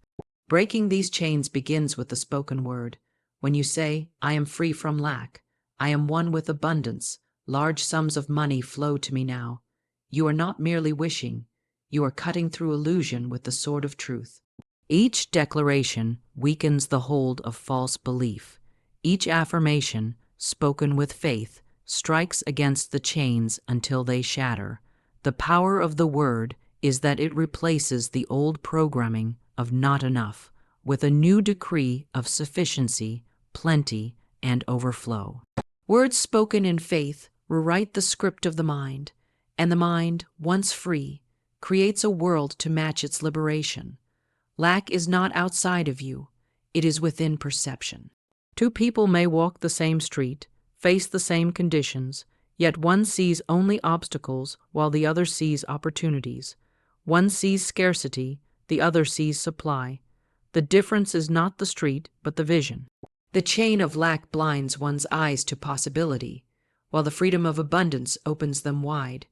Breaking these chains begins with the spoken word. When you say, I am free from lack, I am one with abundance, large sums of money flow to me now. You are not merely wishing, you are cutting through illusion with the sword of truth. Each declaration weakens the hold of false belief. Each affirmation, spoken with faith, strikes against the chains until they shatter. The power of the word is that it replaces the old programming of not enough with a new decree of sufficiency, plenty, and overflow. Words spoken in faith rewrite the script of the mind, and the mind, once free, creates a world to match its liberation. Lack is not outside of you, it is within perception. Two people may walk the same street, face the same conditions, yet one sees only obstacles while the other sees opportunities. One sees scarcity, the other sees supply. The difference is not the street, but the vision. The chain of lack blinds one's eyes to possibility, while the freedom of abundance opens them wide.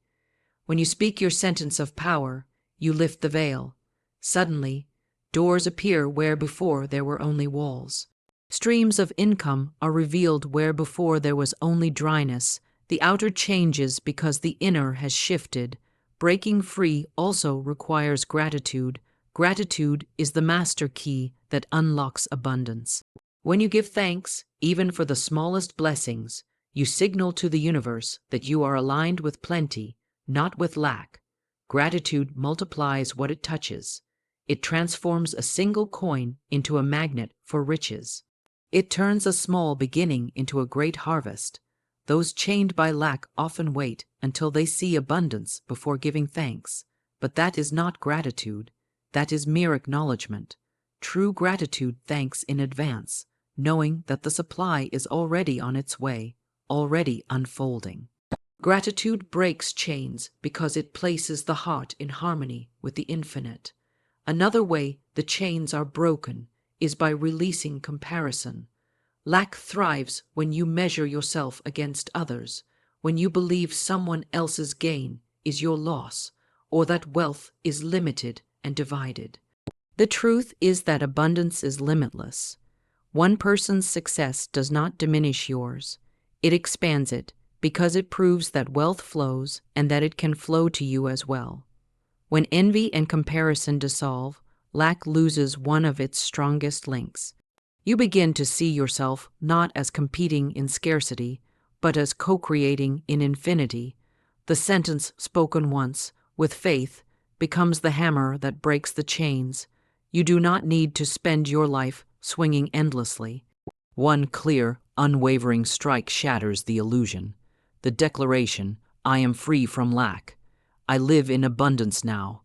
When you speak your sentence of power, you lift the veil. Suddenly, doors appear where before there were only walls. Streams of income are revealed where before there was only dryness. The outer changes because the inner has shifted. Breaking free also requires gratitude. Gratitude is the master key that unlocks abundance. When you give thanks, even for the smallest blessings, you signal to the universe that you are aligned with plenty, not with lack. Gratitude multiplies what it touches. It transforms a single coin into a magnet for riches. It turns a small beginning into a great harvest. Those chained by lack often wait until they see abundance before giving thanks. But that is not gratitude. That is mere acknowledgement. True gratitude thanks in advance, knowing that the supply is already on its way, already unfolding. Gratitude breaks chains because it places the heart in harmony with the infinite. Another way the chains are broken is by releasing comparison. Lack thrives when you measure yourself against others, when you believe someone else's gain is your loss, or that wealth is limited and divided. The truth is that abundance is limitless. One person's success does not diminish yours. It expands it because it proves that wealth flows and that it can flow to you as well. When envy and comparison dissolve, lack loses one of its strongest links. You begin to see yourself not as competing in scarcity, but as co-creating in infinity. The sentence spoken once, with faith, becomes the hammer that breaks the chains. You do not need to spend your life swinging endlessly. One clear, unwavering strike shatters the illusion. The declaration, "I am free from lack. I live in abundance now,"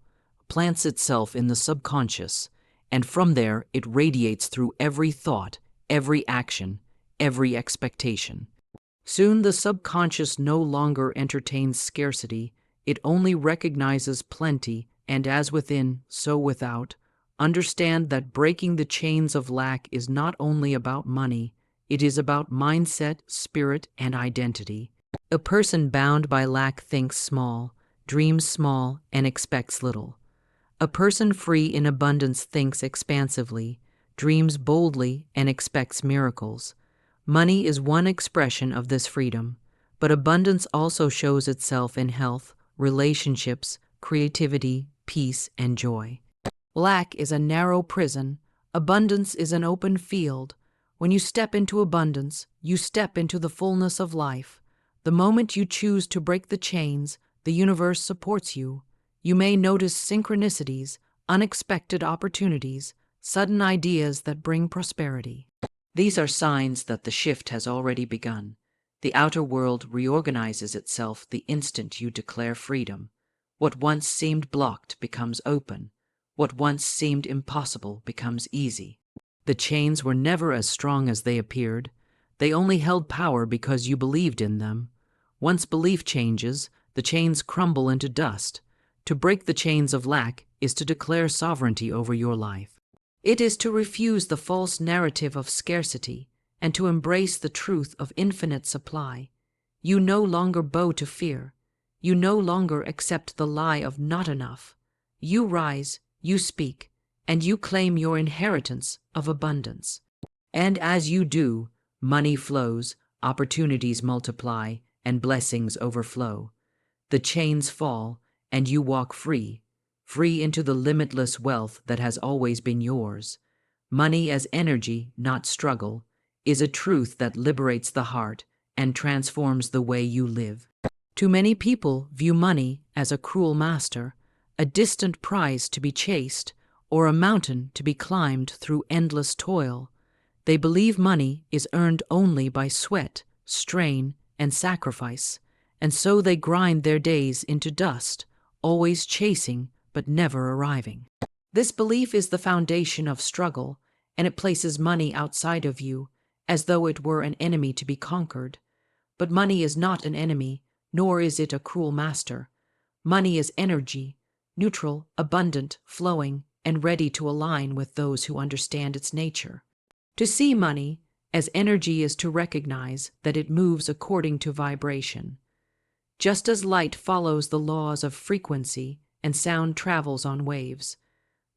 plants itself in the subconscious, and from there it radiates through every thought, every action, every expectation. Soon the subconscious no longer entertains scarcity, it only recognizes plenty, and as within, so without. Understand that breaking the chains of lack is not only about money, it is about mindset, spirit, and identity. A person bound by lack thinks small, dreams small, and expects little. A person free in abundance thinks expansively, dreams boldly, and expects miracles. Money is one expression of this freedom, but abundance also shows itself in health, relationships, creativity, peace, and joy. Lack is a narrow prison. Abundance is an open field. When you step into abundance, you step into the fullness of life. The moment you choose to break the chains, the universe supports you. You may notice synchronicities, unexpected opportunities, sudden ideas that bring prosperity. These are signs that the shift has already begun. The outer world reorganizes itself the instant you declare freedom. What once seemed blocked becomes open. What once seemed impossible becomes easy. The chains were never as strong as they appeared. They only held power because you believed in them. Once belief changes, the chains crumble into dust. To break the chains of lack is to declare sovereignty over your life. It is to refuse the false narrative of scarcity and to embrace the truth of infinite supply. You no longer bow to fear. You no longer accept the lie of not enough. You rise, you speak, and you claim your inheritance of abundance. And as you do, money flows, opportunities multiply, and blessings overflow. The chains fall, and you walk free, free into the limitless wealth that has always been yours. Money as energy, not struggle, is a truth that liberates the heart and transforms the way you live. Too many people view money as a cruel master, a distant prize to be chased, or a mountain to be climbed through endless toil. They believe money is earned only by sweat, strain, and sacrifice, and so they grind their days into dust, always chasing but never arriving. This belief is the foundation of struggle, and it places money outside of you, as though it were an enemy to be conquered. But money is not an enemy, nor is it a cruel master. Money is energy, neutral, abundant, flowing, and ready to align with those who understand its nature. To see money as energy is to recognize that it moves according to vibration. Just as light follows the laws of frequency and sound travels on waves,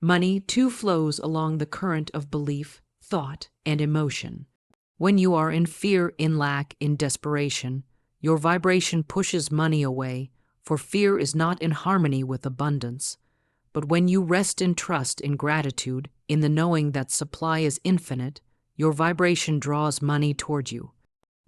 money too flows along the current of belief, thought, and emotion. When you are in fear, in lack, in desperation, your vibration pushes money away, for fear is not in harmony with abundance. But when you rest in trust, in gratitude, in the knowing that supply is infinite, your vibration draws money toward you.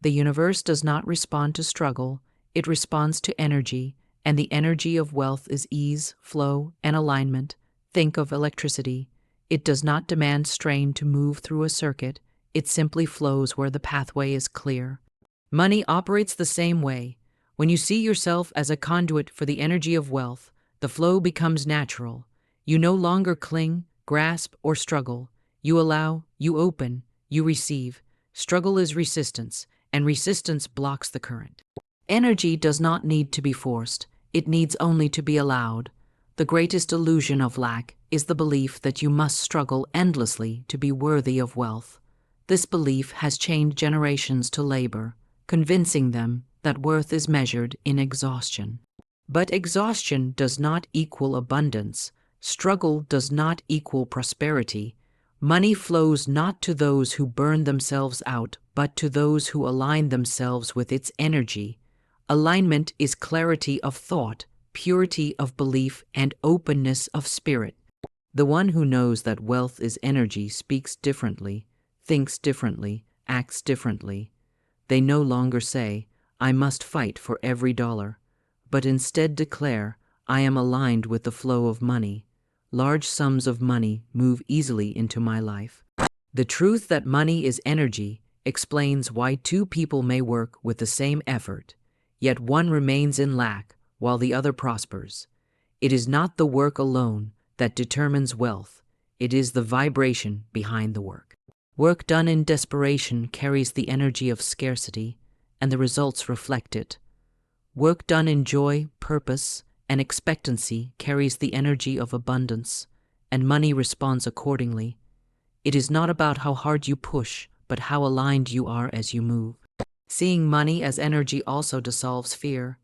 The universe does not respond to struggle, it responds to energy, and the energy of wealth is ease, flow, and alignment. Think of electricity. It does not demand strain to move through a circuit, it simply flows where the pathway is clear. Money operates the same way. When you see yourself as a conduit for the energy of wealth, the flow becomes natural. You no longer cling, grasp, or struggle. You allow, you open, you receive. Struggle is resistance, and resistance blocks the current. Energy does not need to be forced, it needs only to be allowed. The greatest illusion of lack is the belief that you must struggle endlessly to be worthy of wealth. This belief has chained generations to labor, convincing them that worth is measured in exhaustion. But exhaustion does not equal abundance. Struggle does not equal prosperity. Money flows not to those who burn themselves out, but to those who align themselves with its energy. Alignment is clarity of thought, purity of belief, and openness of spirit. The one who knows that wealth is energy speaks differently, thinks differently, acts differently. They no longer say, "I must fight for every dollar," but instead declare, "I am aligned with the flow of money. Large sums of money move easily into my life." The truth that money is energy explains why two people may work with the same effort, yet one remains in lack while the other prospers. It is not the work alone that determines wealth, it is the vibration behind the work. Work done in desperation carries the energy of scarcity, and the results reflect it. Work done in joy, purpose, and expectancy carries the energy of abundance, and money responds accordingly. It is not about how hard you push, but how aligned you are as you move. Seeing money as energy also dissolves fear.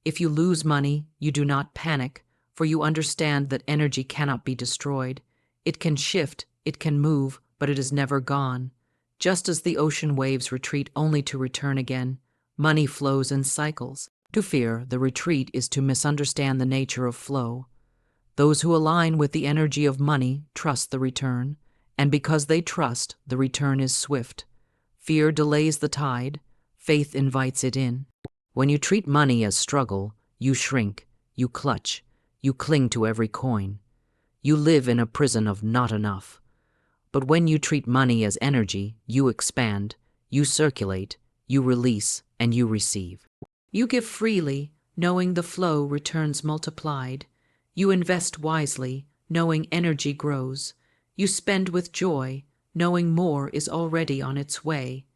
If you lose money, you do not panic, for you understand that energy cannot be destroyed. It can shift, it can move, but it is never gone. Just as the ocean waves retreat only to return again, money flows in cycles. To fear the retreat is to misunderstand the nature of flow. Those who align with the energy of money trust the return, and because they trust, the return is swift. Fear delays the tide, faith invites it in. When you treat money as struggle, you shrink, you clutch, you cling to every coin. You live in a prison of not enough. But when you treat money as energy, you expand, you circulate, you release, and you receive. You give freely, knowing the flow returns multiplied. You invest wisely, knowing energy grows. You spend with joy, knowing more is already on its way.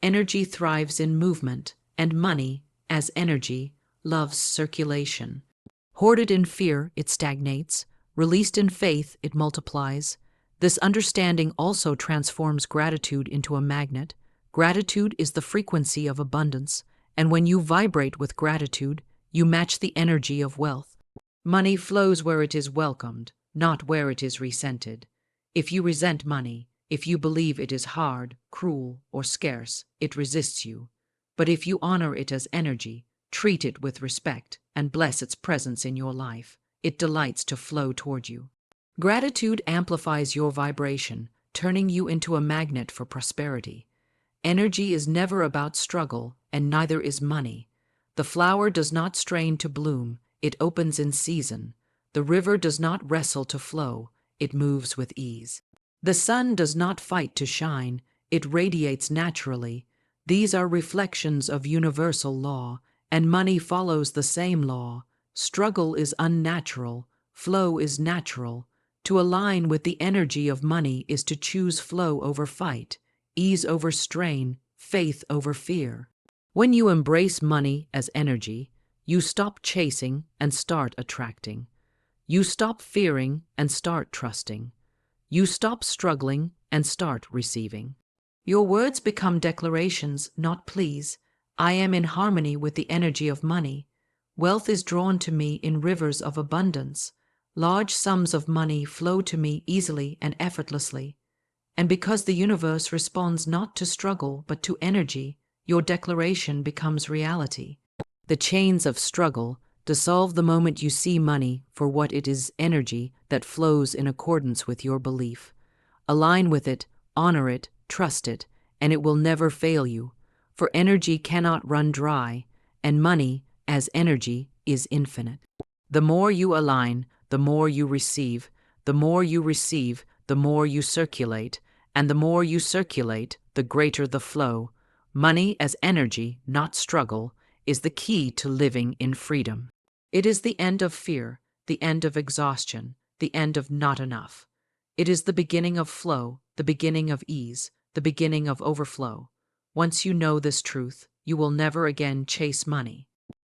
Energy thrives in movement, and money, as energy, loves circulation. Hoarded in fear, it stagnates. Released in faith, it multiplies. This understanding also transforms gratitude into a magnet. Gratitude is the frequency of abundance, and when you vibrate with gratitude, you match the energy of wealth. Money flows where it is welcomed, not where it is resented. If you resent money, if you believe it is hard, cruel, or scarce, it resists you. But if you honor it as energy, treat it with respect, and bless its presence in your life, it delights to flow toward you. Gratitude amplifies your vibration, turning you into a magnet for prosperity. Energy is never about struggle, and neither is money. The flower does not strain to bloom, it opens in season. The river does not wrestle to flow, it moves with ease. The sun does not fight to shine, it radiates naturally. These are reflections of universal law, and money follows the same law. Struggle is unnatural, flow is natural. To align with the energy of money is to choose flow over fight, ease over strain, faith over fear. When you embrace money as energy, you stop chasing and start attracting. You stop fearing and start trusting. You stop struggling and start receiving. Your words become declarations, not pleas. I am in harmony with the energy of money. Wealth is drawn to me in rivers of abundance. Large sums of money flow to me easily and effortlessly. And because the universe responds not to struggle but to energy, your declaration becomes reality. The chains of struggle dissolve the moment you see money for what it is, energy that flows in accordance with your belief. Align with it, honor it, trust it, and it will never fail you. For energy cannot run dry, and money, as energy, is infinite. The more you align, the more you receive. The more you receive, the more you circulate. And the more you circulate, the greater the flow. Money as energy, not struggle, is the key to living in freedom. It is the end of fear, the end of exhaustion, the end of not enough. It is the beginning of flow, the beginning of ease, the beginning of overflow. Once you know this truth, you will never again chase money.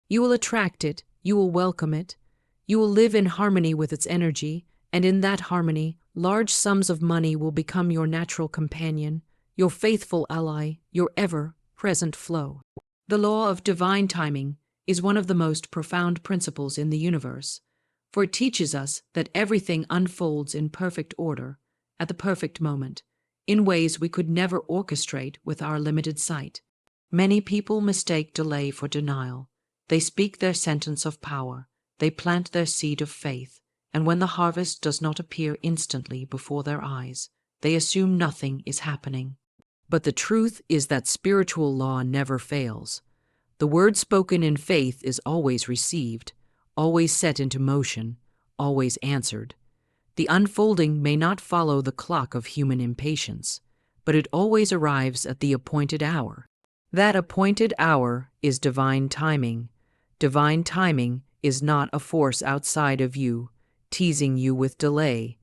You will attract it, you will welcome it, you will live in harmony with its energy, and in that harmony, large sums of money will become your natural companion, your faithful ally, your ever-present flow. The law of divine timing is one of the most profound principles in the universe, for it teaches us that everything unfolds in perfect order, at the perfect moment, in ways we could never orchestrate with our limited sight. Many people mistake delay for denial. They speak their sentence of power, they plant their seed of faith, and when the harvest does not appear instantly before their eyes, they assume nothing is happening. But the truth is that spiritual law never fails. The word spoken in faith is always received, always set into motion, always answered. The unfolding may not follow the clock of human impatience, but it always arrives at the appointed hour. That appointed hour is divine timing. Divine timing is not a force outside of you, teasing you with delay.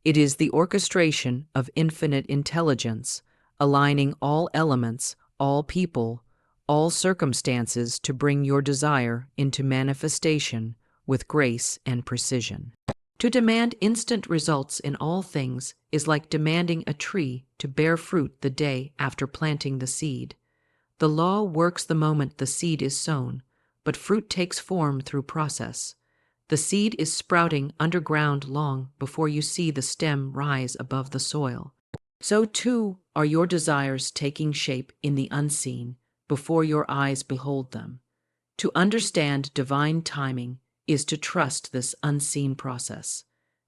It is the orchestration of infinite intelligence, aligning all elements, all people, all circumstances to bring your desire into manifestation with grace and precision. To demand instant results in all things is like demanding a tree to bear fruit the day after planting the seed. The law works the moment the seed is sown, but fruit takes form through process. The seed is sprouting underground long before you see the stem rise above the soil. So too are your desires taking shape in the unseen before your eyes behold them. To understand divine timing is to trust this unseen process.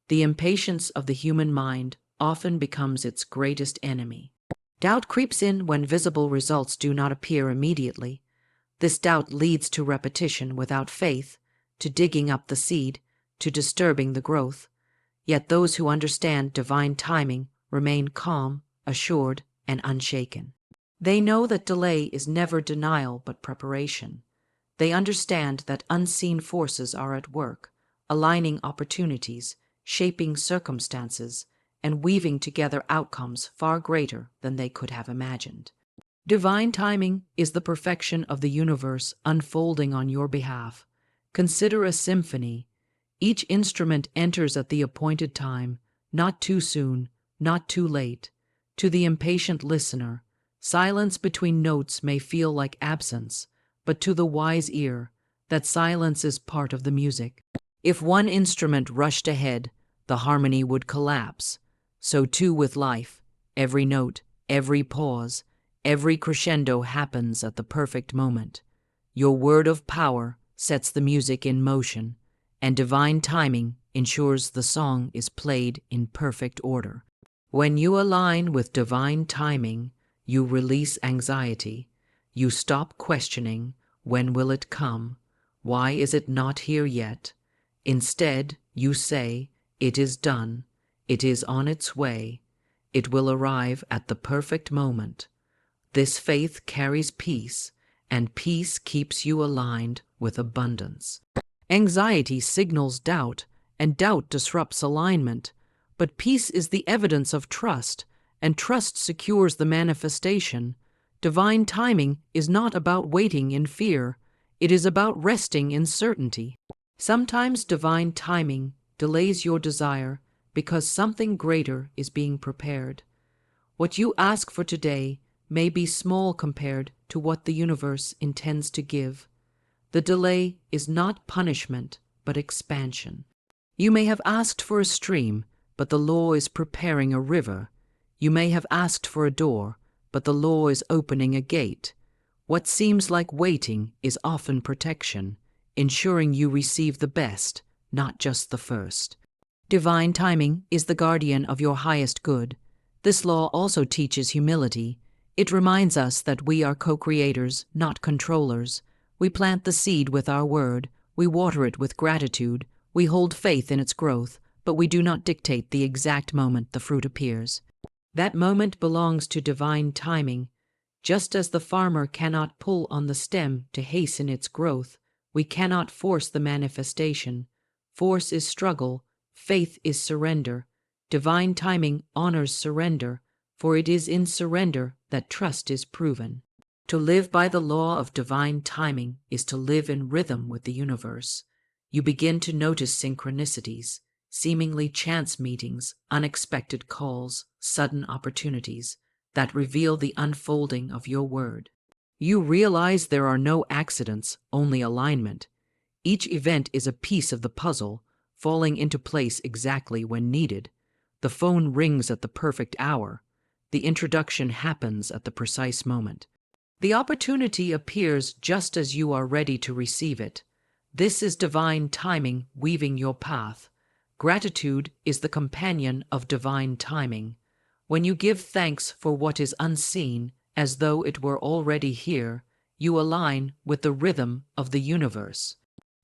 The impatience of the human mind often becomes its greatest enemy. Doubt creeps in when visible results do not appear immediately. This doubt leads to repetition without faith, to digging up the seed, to disturbing the growth. Yet those who understand divine timing remain calm, assured, and unshaken. They know that delay is never denial but preparation. They understand that unseen forces are at work, aligning opportunities, shaping circumstances, and weaving together outcomes far greater than they could have imagined. Divine timing is the perfection of the universe unfolding on your behalf. Consider a symphony. Each instrument enters at the appointed time, not too soon, not too late. To the impatient listener, silence between notes may feel like absence, but to the wise ear, that silence is part of the music. If one instrument rushed ahead, the harmony would collapse. So too with life, every note, every pause, every crescendo happens at the perfect moment. Your word of power sets the music in motion, and divine timing ensures the song is played in perfect order. When you align with divine timing, you release anxiety. You stop questioning, when will it come? Why is it not here yet? Instead, you say, it is done. It is on its way. It will arrive at the perfect moment. This faith carries peace, and peace keeps you aligned with abundance. Anxiety signals doubt, and doubt disrupts alignment. But peace is the evidence of trust, and trust secures the manifestation. Divine timing is not about waiting in fear. It is about resting in certainty. Sometimes divine timing delays your desire because something greater is being prepared. What you ask for today may be small compared to what the universe intends to give. The delay is not punishment, but expansion. You may have asked for a stream, but the law is preparing a river. You may have asked for a door, but the law is opening a gate. What seems like waiting is often protection, ensuring you receive the best, not just the first. Divine timing is the guardian of your highest good. This law also teaches humility. It reminds us that we are co-creators, not controllers. We plant the seed with our word, we water it with gratitude, we hold faith in its growth, but we do not dictate the exact moment the fruit appears. That moment belongs to divine timing. Just as the farmer cannot pull on the stem to hasten its growth, we cannot force the manifestation. Force is struggle, faith is surrender. Divine timing honors surrender, for it is in surrender that trust is proven. To live by the law of divine timing is to live in rhythm with the universe. You begin to notice synchronicities, seemingly chance meetings, unexpected calls, sudden opportunities that reveal the unfolding of your word. You realize there are no accidents, only alignment. Each event is a piece of the puzzle, falling into place exactly when needed. The phone rings at the perfect hour. The introduction happens at the precise moment. The opportunity appears just as you are ready to receive it. This is divine timing weaving your path. Gratitude is the companion of divine timing. When you give thanks for what is unseen, as though it were already here, you align with the rhythm of the universe.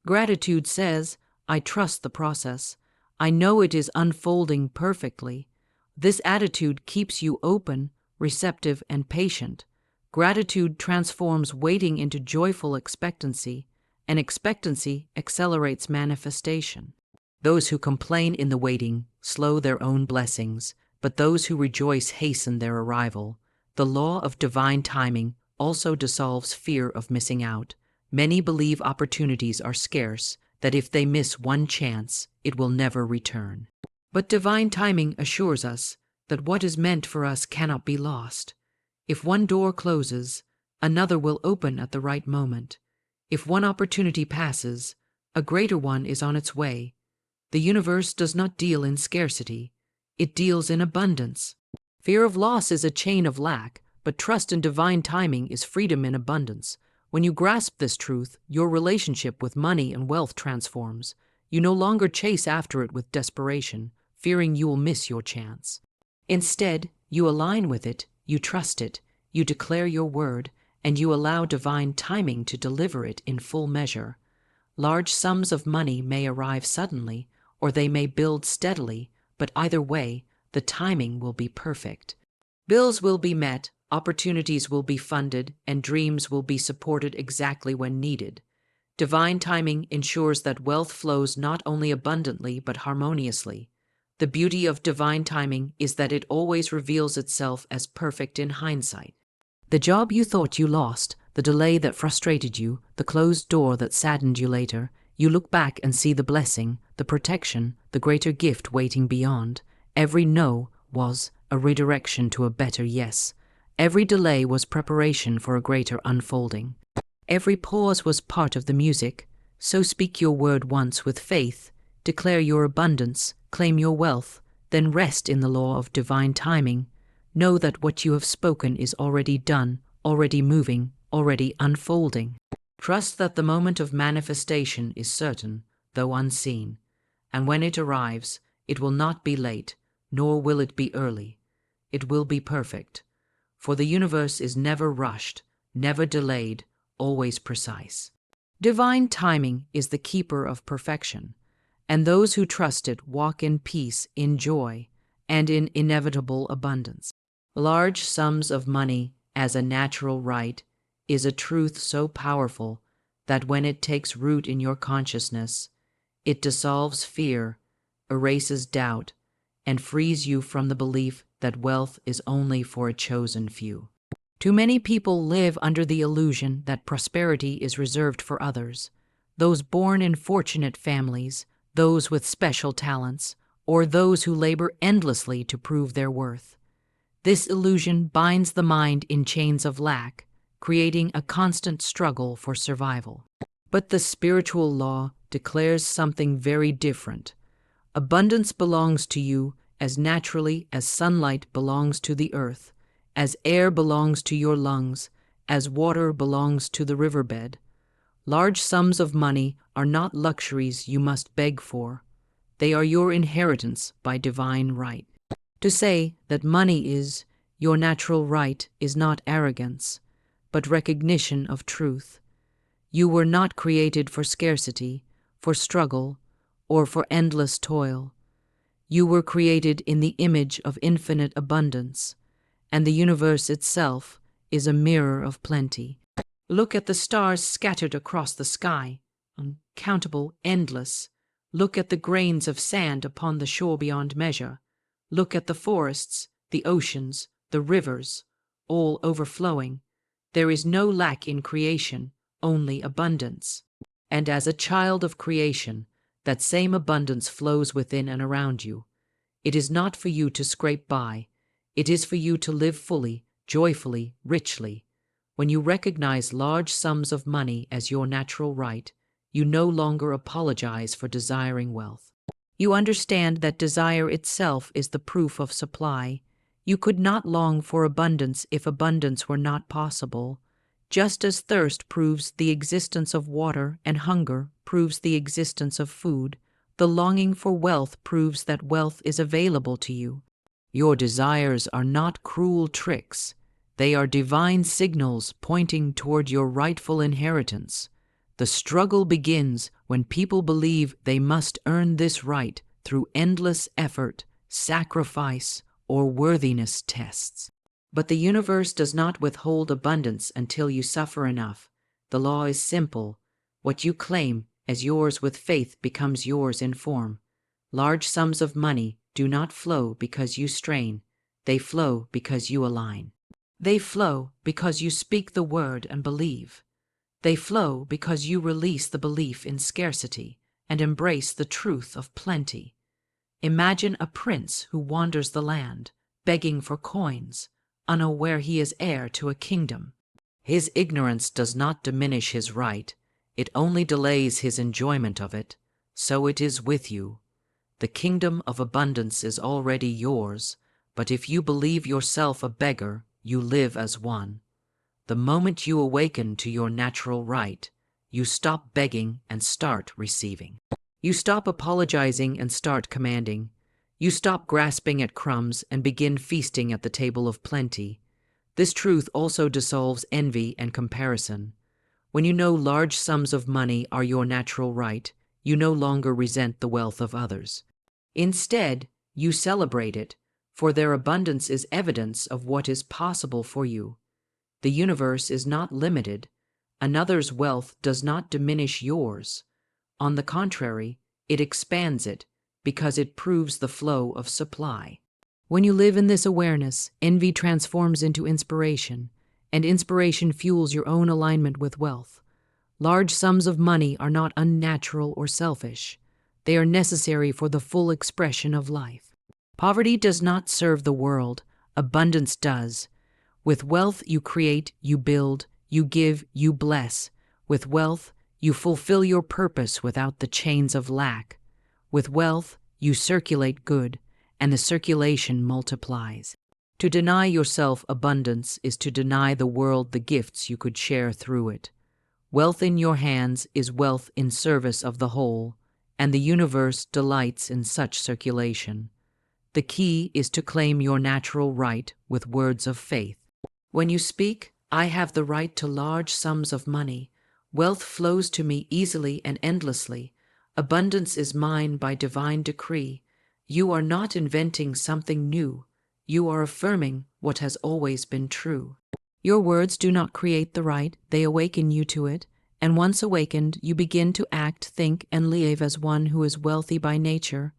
Gratitude says, I trust the process. I know it is unfolding perfectly. This attitude keeps you open, receptive, and patient. Gratitude transforms waiting into joyful expectancy, and expectancy accelerates manifestation. Those who complain in the waiting slow their own blessings, but those who rejoice hasten their arrival. The law of divine timing also dissolves fear of missing out. Many believe opportunities are scarce, that if they miss one chance, it will never return. But divine timing assures us that what is meant for us cannot be lost. If one door closes, another will open at the right moment. If one opportunity passes, a greater one is on its way. The universe does not deal in scarcity. It deals in abundance. Fear of loss is a chain of lack, but trust in divine timing is freedom in abundance. When you grasp this truth, your relationship with money and wealth transforms. You no longer chase after it with desperation, fearing you will miss your chance. Instead, you align with it, you trust it, you declare your word, and you allow divine timing to deliver it in full measure. Large sums of money may arrive suddenly, or they may build steadily, but either way, the timing will be perfect. Bills will be met, opportunities will be funded, and dreams will be supported exactly when needed. Divine timing ensures that wealth flows not only abundantly but harmoniously. The beauty of divine timing is that it always reveals itself as perfect in hindsight. The job you thought you lost, the delay that frustrated you, the closed door that saddened you later, you look back and see the blessing, the protection, the greater gift waiting beyond. Every no was a redirection to a better yes. Every delay was preparation for a greater unfolding. Every pause was part of the music. So speak your word once with faith, declare your abundance, claim your wealth, then rest in the law of divine timing. Know that what you have spoken is already done, already moving, already unfolding. Trust that the moment of manifestation is certain, though unseen, and when it arrives, it will not be late, nor will it be early. It will be perfect, for the universe is never rushed, never delayed, always precise. Divine timing is the keeper of perfection, and those who trust it walk in peace, in joy, and in inevitable abundance. Large sums of money as a natural right is a truth so powerful that when it takes root in your consciousness, it dissolves fear, erases doubt, and frees you from the belief that wealth is only for a chosen few. Too many people live under the illusion that prosperity is reserved for others, those born in fortunate families, those with special talents, or those who labor endlessly to prove their worth. This illusion binds the mind in chains of lack, creating a constant struggle for survival. But the spiritual law declares something very different. Abundance belongs to you as naturally as sunlight belongs to the earth, as air belongs to your lungs, as water belongs to the riverbed. Large sums of money are not luxuries you must beg for. They are your inheritance by divine right. To say that money is your natural right is not arrogance, but recognition of truth. You were not created for scarcity, for struggle, or for endless toil. You were created in the image of infinite abundance, and the universe itself is a mirror of plenty. Look at the stars scattered across the sky, uncountable, endless. Look at the grains of sand upon the shore beyond measure. Look at the forests, the oceans, the rivers, all overflowing. There is no lack in creation, only abundance. And as a child of creation, that same abundance flows within and around you. It is not for you to scrape by. It is for you to live fully, joyfully, richly. When you recognize large sums of money as your natural right, you no longer apologize for desiring wealth. You understand that desire itself is the proof of supply. You could not long for abundance if abundance were not possible. Just as thirst proves the existence of water and hunger proves the existence of food, the longing for wealth proves that wealth is available to you. Your desires are not cruel tricks. They are divine signals pointing toward your rightful inheritance. The struggle begins when people believe they must earn this right through endless effort, sacrifice, or worthiness tests. But the universe does not withhold abundance until you suffer enough. The law is simple. What you claim as yours with faith becomes yours in form. Large sums of money do not flow because you strain. They flow because you align. They flow because you speak the word and believe. They flow because you release the belief in scarcity and embrace the truth of plenty. Imagine a prince who wanders the land, begging for coins, unaware he is heir to a kingdom. His ignorance does not diminish his right, it only delays his enjoyment of it. So it is with you. The kingdom of abundance is already yours, but if you believe yourself a beggar, you live as one. The moment you awaken to your natural right, you stop begging and start receiving. You stop apologizing and start commanding. You stop grasping at crumbs and begin feasting at the table of plenty. This truth also dissolves envy and comparison. When you know large sums of money are your natural right, you no longer resent the wealth of others. Instead, you celebrate it, for their abundance is evidence of what is possible for you. The universe is not limited. Another's wealth does not diminish yours. On the contrary, it expands it because it proves the flow of supply. When you live in this awareness, envy transforms into inspiration, and inspiration fuels your own alignment with wealth. Large sums of money are not unnatural or selfish. They are necessary for the full expression of life. Poverty does not serve the world. Abundance does. With wealth, you create, you build, you give, you bless. With wealth, you fulfill your purpose without the chains of lack. With wealth, you circulate good, and the circulation multiplies. To deny yourself abundance is to deny the world the gifts you could share through it. Wealth in your hands is wealth in service of the whole, and the universe delights in such circulation. The key is to claim your natural right with words of faith. When you speak, "I have the right to large sums of money. Wealth flows to me easily and endlessly. Abundance is mine by divine decree," you are not inventing something new. You are affirming what has always been true. Your words do not create the right, they awaken you to it, and once awakened, you begin to act, think, and live as one who is wealthy by nature.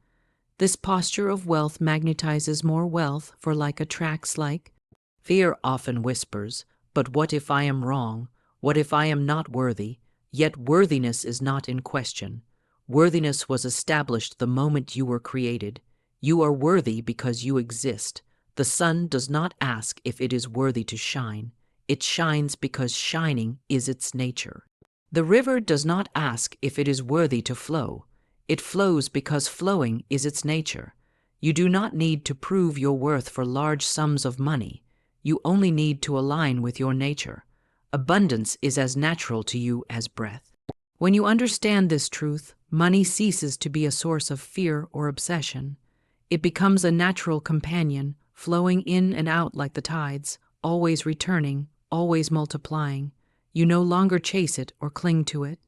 This posture of wealth magnetizes more wealth, for like attracts like. Fear often whispers, "But what if I am wrong? What if I am not worthy?" Yet worthiness is not in question. Worthiness was established the moment you were created. You are worthy because you exist. The sun does not ask if it is worthy to shine. It shines because shining is its nature. The river does not ask if it is worthy to flow. It flows because flowing is its nature. You do not need to prove your worth for large sums of money. You only need to align with your nature. Abundance is as natural to you as breath. When you understand this truth, money ceases to be a source of fear or obsession. It becomes a natural companion, flowing in and out like the tides, always returning, always multiplying. You no longer chase it or cling to it.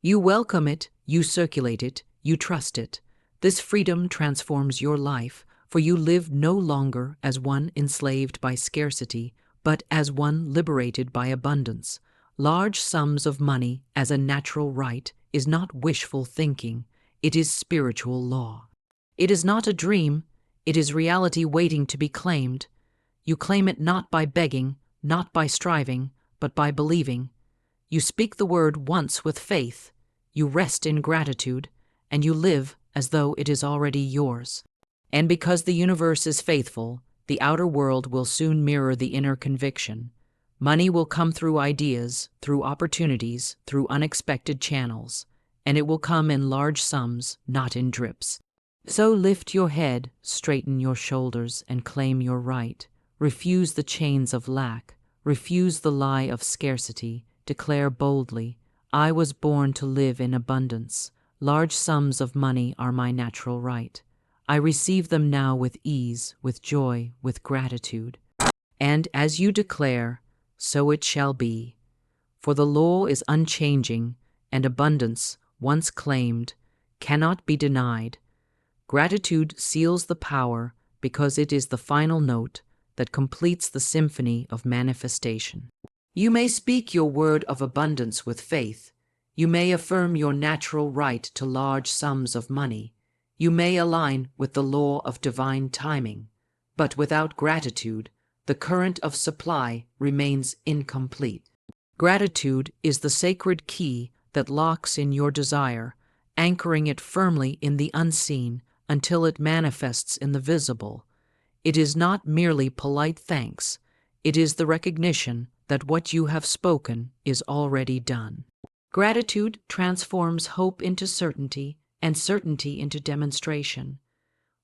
You welcome it, you circulate it, you trust it. This freedom transforms your life, for you live no longer as one enslaved by scarcity, but as one liberated by abundance. Large sums of money as a natural right is not wishful thinking, it is spiritual law. It is not a dream, it is reality waiting to be claimed. You claim it not by begging, not by striving, but by believing. You speak the word once with faith, you rest in gratitude, and you live as though it is already yours. And because the universe is faithful, the outer world will soon mirror the inner conviction. Money will come through ideas, through opportunities, through unexpected channels, and it will come in large sums, not in drips. So lift your head, straighten your shoulders, and claim your right. Refuse the chains of lack, refuse the lie of scarcity, declare boldly, "I was born to live in abundance. Large sums of money are my natural right. I receive them now with ease, with joy, with gratitude." And as you declare, so it shall be. For the law is unchanging, and abundance, once claimed, cannot be denied. Gratitude seals the power because it is the final note that completes the symphony of manifestation. You may speak your word of abundance with faith. You may affirm your natural right to large sums of money. You may align with the law of divine timing. But without gratitude, the current of supply remains incomplete. Gratitude is the sacred key that locks in your desire, anchoring it firmly in the unseen until it manifests in the visible. It is not merely polite thanks. It is the recognition that what you have spoken is already done. Gratitude transforms hope into certainty and certainty into demonstration.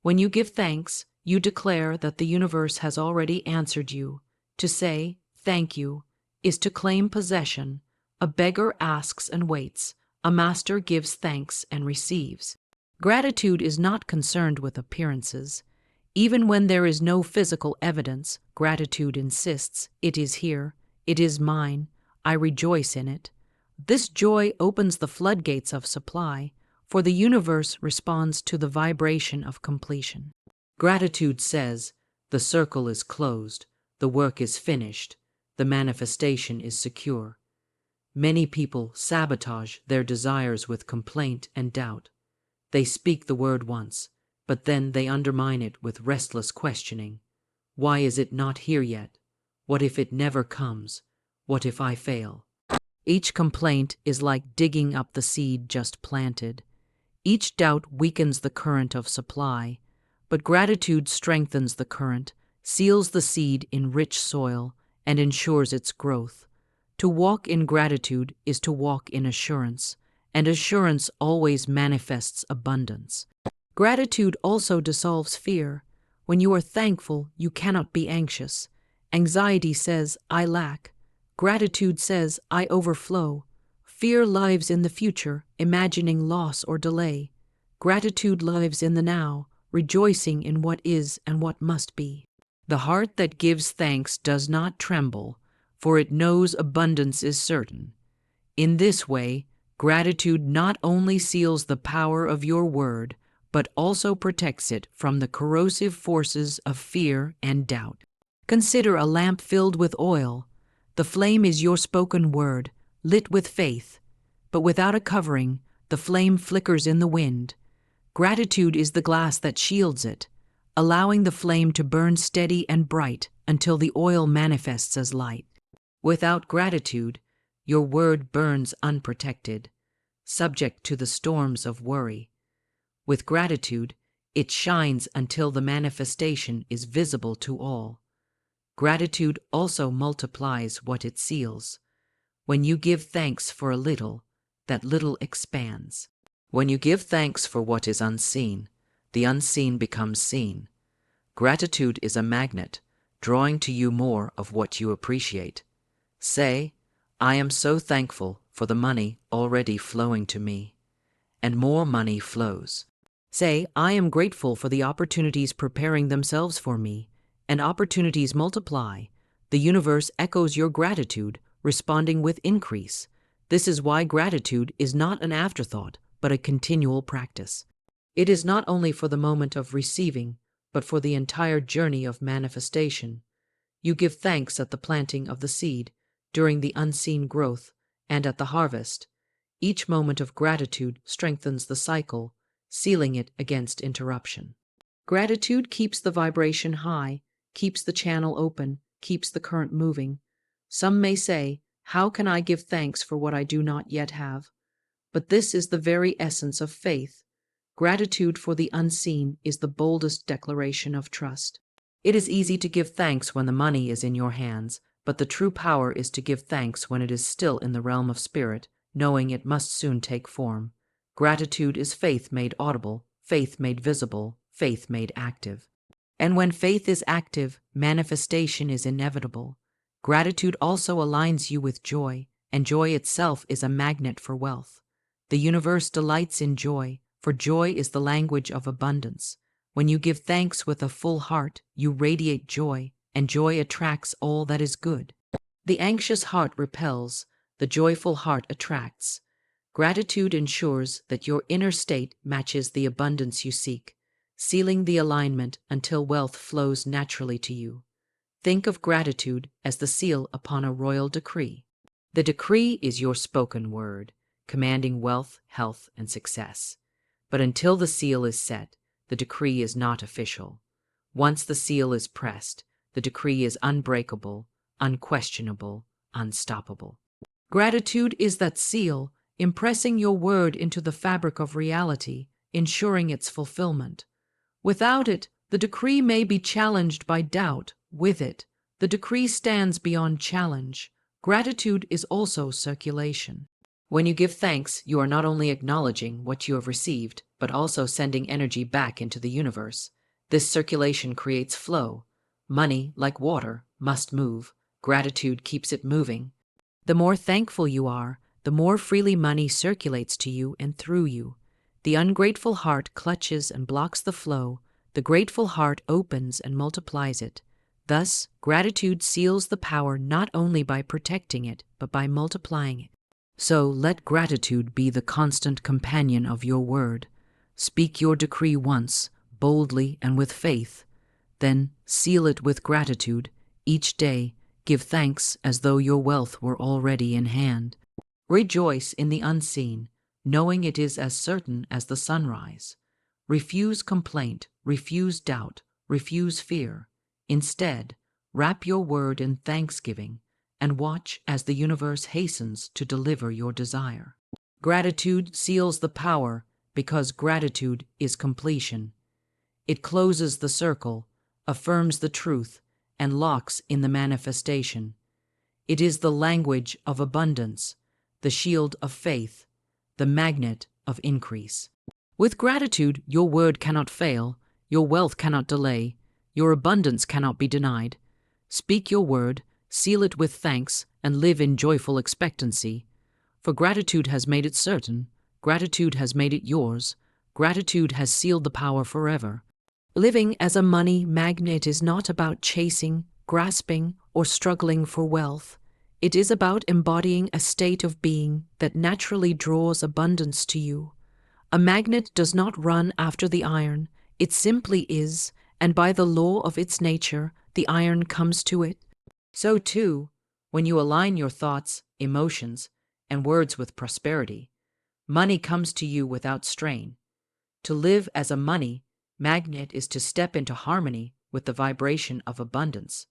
When you give thanks, you declare that the universe has already answered you. To say, "Thank you," is to claim possession. A beggar asks and waits. A master gives thanks and receives. Gratitude is not concerned with appearances. Even when there is no physical evidence, gratitude insists, "It is here. It is mine. I rejoice in it." This joy opens the floodgates of supply, for the universe responds to the vibration of completion. Gratitude says, "The circle is closed, the work is finished, the manifestation is secure." Many people sabotage their desires with complaint and doubt. They speak the word once, but then they undermine it with restless questioning. Why is it not here yet? What if it never comes? What if I fail? Each complaint is like digging up the seed just planted. Each doubt weakens the current of supply, but gratitude strengthens the current, seals the seed in rich soil, and ensures its growth. To walk in gratitude is to walk in assurance, and assurance always manifests abundance. Gratitude also dissolves fear. When you are thankful, you cannot be anxious. Anxiety says, "I lack." Gratitude says, "I overflow." Fear lives in the future, imagining loss or delay. Gratitude lives in the now, rejoicing in what is and what must be. The heart that gives thanks does not tremble, for it knows abundance is certain. In this way, gratitude not only seals the power of your word, but also protects it from the corrosive forces of fear and doubt. Consider a lamp filled with oil. The flame is your spoken word, lit with faith, but without a covering, the flame flickers in the wind. Gratitude is the glass that shields it, allowing the flame to burn steady and bright until the oil manifests as light. Without gratitude, your word burns unprotected, subject to the storms of worry. With gratitude, it shines until the manifestation is visible to all. Gratitude also multiplies what it seals. When you give thanks for a little, that little expands. When you give thanks for what is unseen, the unseen becomes seen. Gratitude is a magnet, drawing to you more of what you appreciate. Say, I am so thankful for the money already flowing to me, and more money flows. Say, I am grateful for the opportunities preparing themselves for me, and opportunities multiply. The universe echoes your gratitude, responding with increase. This is why gratitude is not an afterthought, but a continual practice. It is not only for the moment of receiving, but for the entire journey of manifestation. You give thanks at the planting of the seed, during the unseen growth, and at the harvest. Each moment of gratitude strengthens the cycle, sealing it against interruption. Gratitude keeps the vibration high, keeps the channel open, keeps the current moving. Some may say, how can I give thanks for what I do not yet have? But this is the very essence of faith. Gratitude for the unseen is the boldest declaration of trust. It is easy to give thanks when the money is in your hands, but the true power is to give thanks when it is still in the realm of spirit, knowing it must soon take form. Gratitude is faith made audible, faith made visible, faith made active. And when faith is active, manifestation is inevitable. Gratitude also aligns you with joy, and joy itself is a magnet for wealth. The universe delights in joy, for joy is the language of abundance. When you give thanks with a full heart, you radiate joy, and joy attracts all that is good. The anxious heart repels, the joyful heart attracts. Gratitude ensures that your inner state matches the abundance you seek, sealing the alignment until wealth flows naturally to you. Think of gratitude as the seal upon a royal decree. The decree is your spoken word, commanding wealth, health, and success. But until the seal is set, the decree is not official. Once the seal is pressed, the decree is unbreakable, unquestionable, unstoppable. Gratitude is that seal, impressing your word into the fabric of reality, ensuring its fulfillment. Without it, the decree may be challenged by doubt. With it, the decree stands beyond challenge. Gratitude is also circulation. When you give thanks, you are not only acknowledging what you have received, but also sending energy back into the universe. This circulation creates flow. Money, like water, must move. Gratitude keeps it moving. The more thankful you are, the more freely money circulates to you and through you. The ungrateful heart clutches and blocks the flow. The grateful heart opens and multiplies it. Thus, gratitude seals the power not only by protecting it, but by multiplying it. So let gratitude be the constant companion of your word. Speak your decree once, boldly and with faith. Then seal it with gratitude. Each day, give thanks as though your wealth were already in hand. Rejoice in the unseen, knowing it is as certain as the sunrise. Refuse complaint, refuse doubt, refuse fear. Instead, wrap your word in thanksgiving and watch as the universe hastens to deliver your desire. Gratitude seals the power because gratitude is completion. It closes the circle, affirms the truth, and locks in the manifestation. It is the language of abundance, the shield of faith, the magnet of increase. With gratitude, your word cannot fail, your wealth cannot delay, your abundance cannot be denied. Speak your word, seal it with thanks, and live in joyful expectancy. For gratitude has made it certain, gratitude has made it yours, gratitude has sealed the power forever. Living as a money magnet is not about chasing, grasping, or struggling for wealth. It is about embodying a state of being that naturally draws abundance to you. A magnet does not run after the iron, it simply is, and by the law of its nature, the iron comes to it. So too, When you align your thoughts, emotions, and words with prosperity, money comes to you without strain. To live as a money magnet is to step into harmony with the vibration of abundance,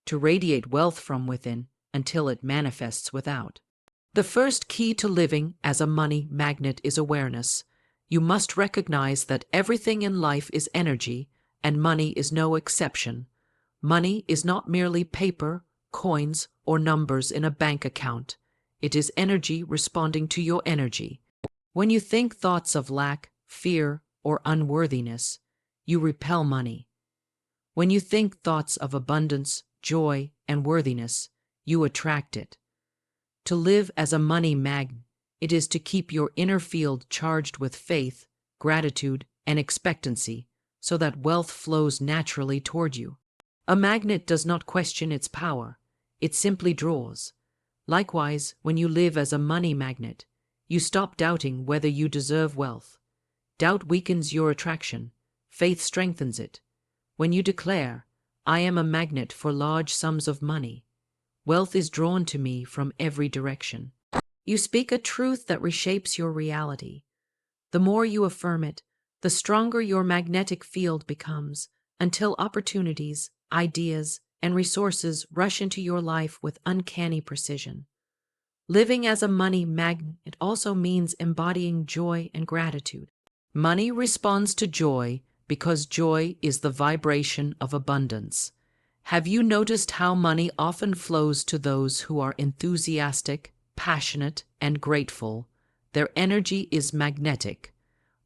to radiate wealth from within until it manifests without. The first key to living as a money magnet is awareness. You must recognize that everything in life is energy, and money is no exception. Money is not merely paper, coins, or numbers in a bank account. It is energy responding to your energy. When you think thoughts of lack, fear, or unworthiness, you repel money. When you think thoughts of abundance, joy, and worthiness, you attract it. To live as a money magnet, it is to keep your inner field charged with faith, gratitude, and expectancy, so that wealth flows naturally toward you. A magnet does not question its power, it simply draws. Likewise, when you live as a money magnet, you stop doubting whether you deserve wealth. Doubt weakens your attraction, faith strengthens it. When you declare, "I am a magnet for large sums of money," wealth is drawn to me from every direction. You speak a truth that reshapes your reality. The more you affirm it, the stronger your magnetic field becomes, until opportunities, ideas, and resources rush into your life with uncanny precision. Living as a money magnet also means embodying joy and gratitude. Money responds to joy because joy is the vibration of abundance. Have you noticed how money often flows to those who are enthusiastic, passionate, and grateful? Their energy is magnetic.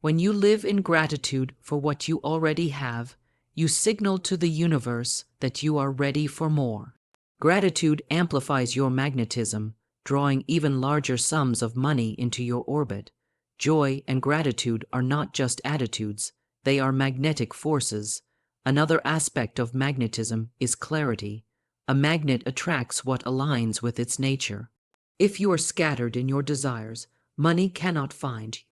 When you live in gratitude for what you already have, you signal to the universe that you are ready for more. Gratitude amplifies your magnetism, drawing even larger sums of money into your orbit. Joy and gratitude are not just attitudes, they are magnetic forces. Another aspect of magnetism is clarity. A magnet attracts what aligns with its nature. If you are scattered in your desires, money cannot find you.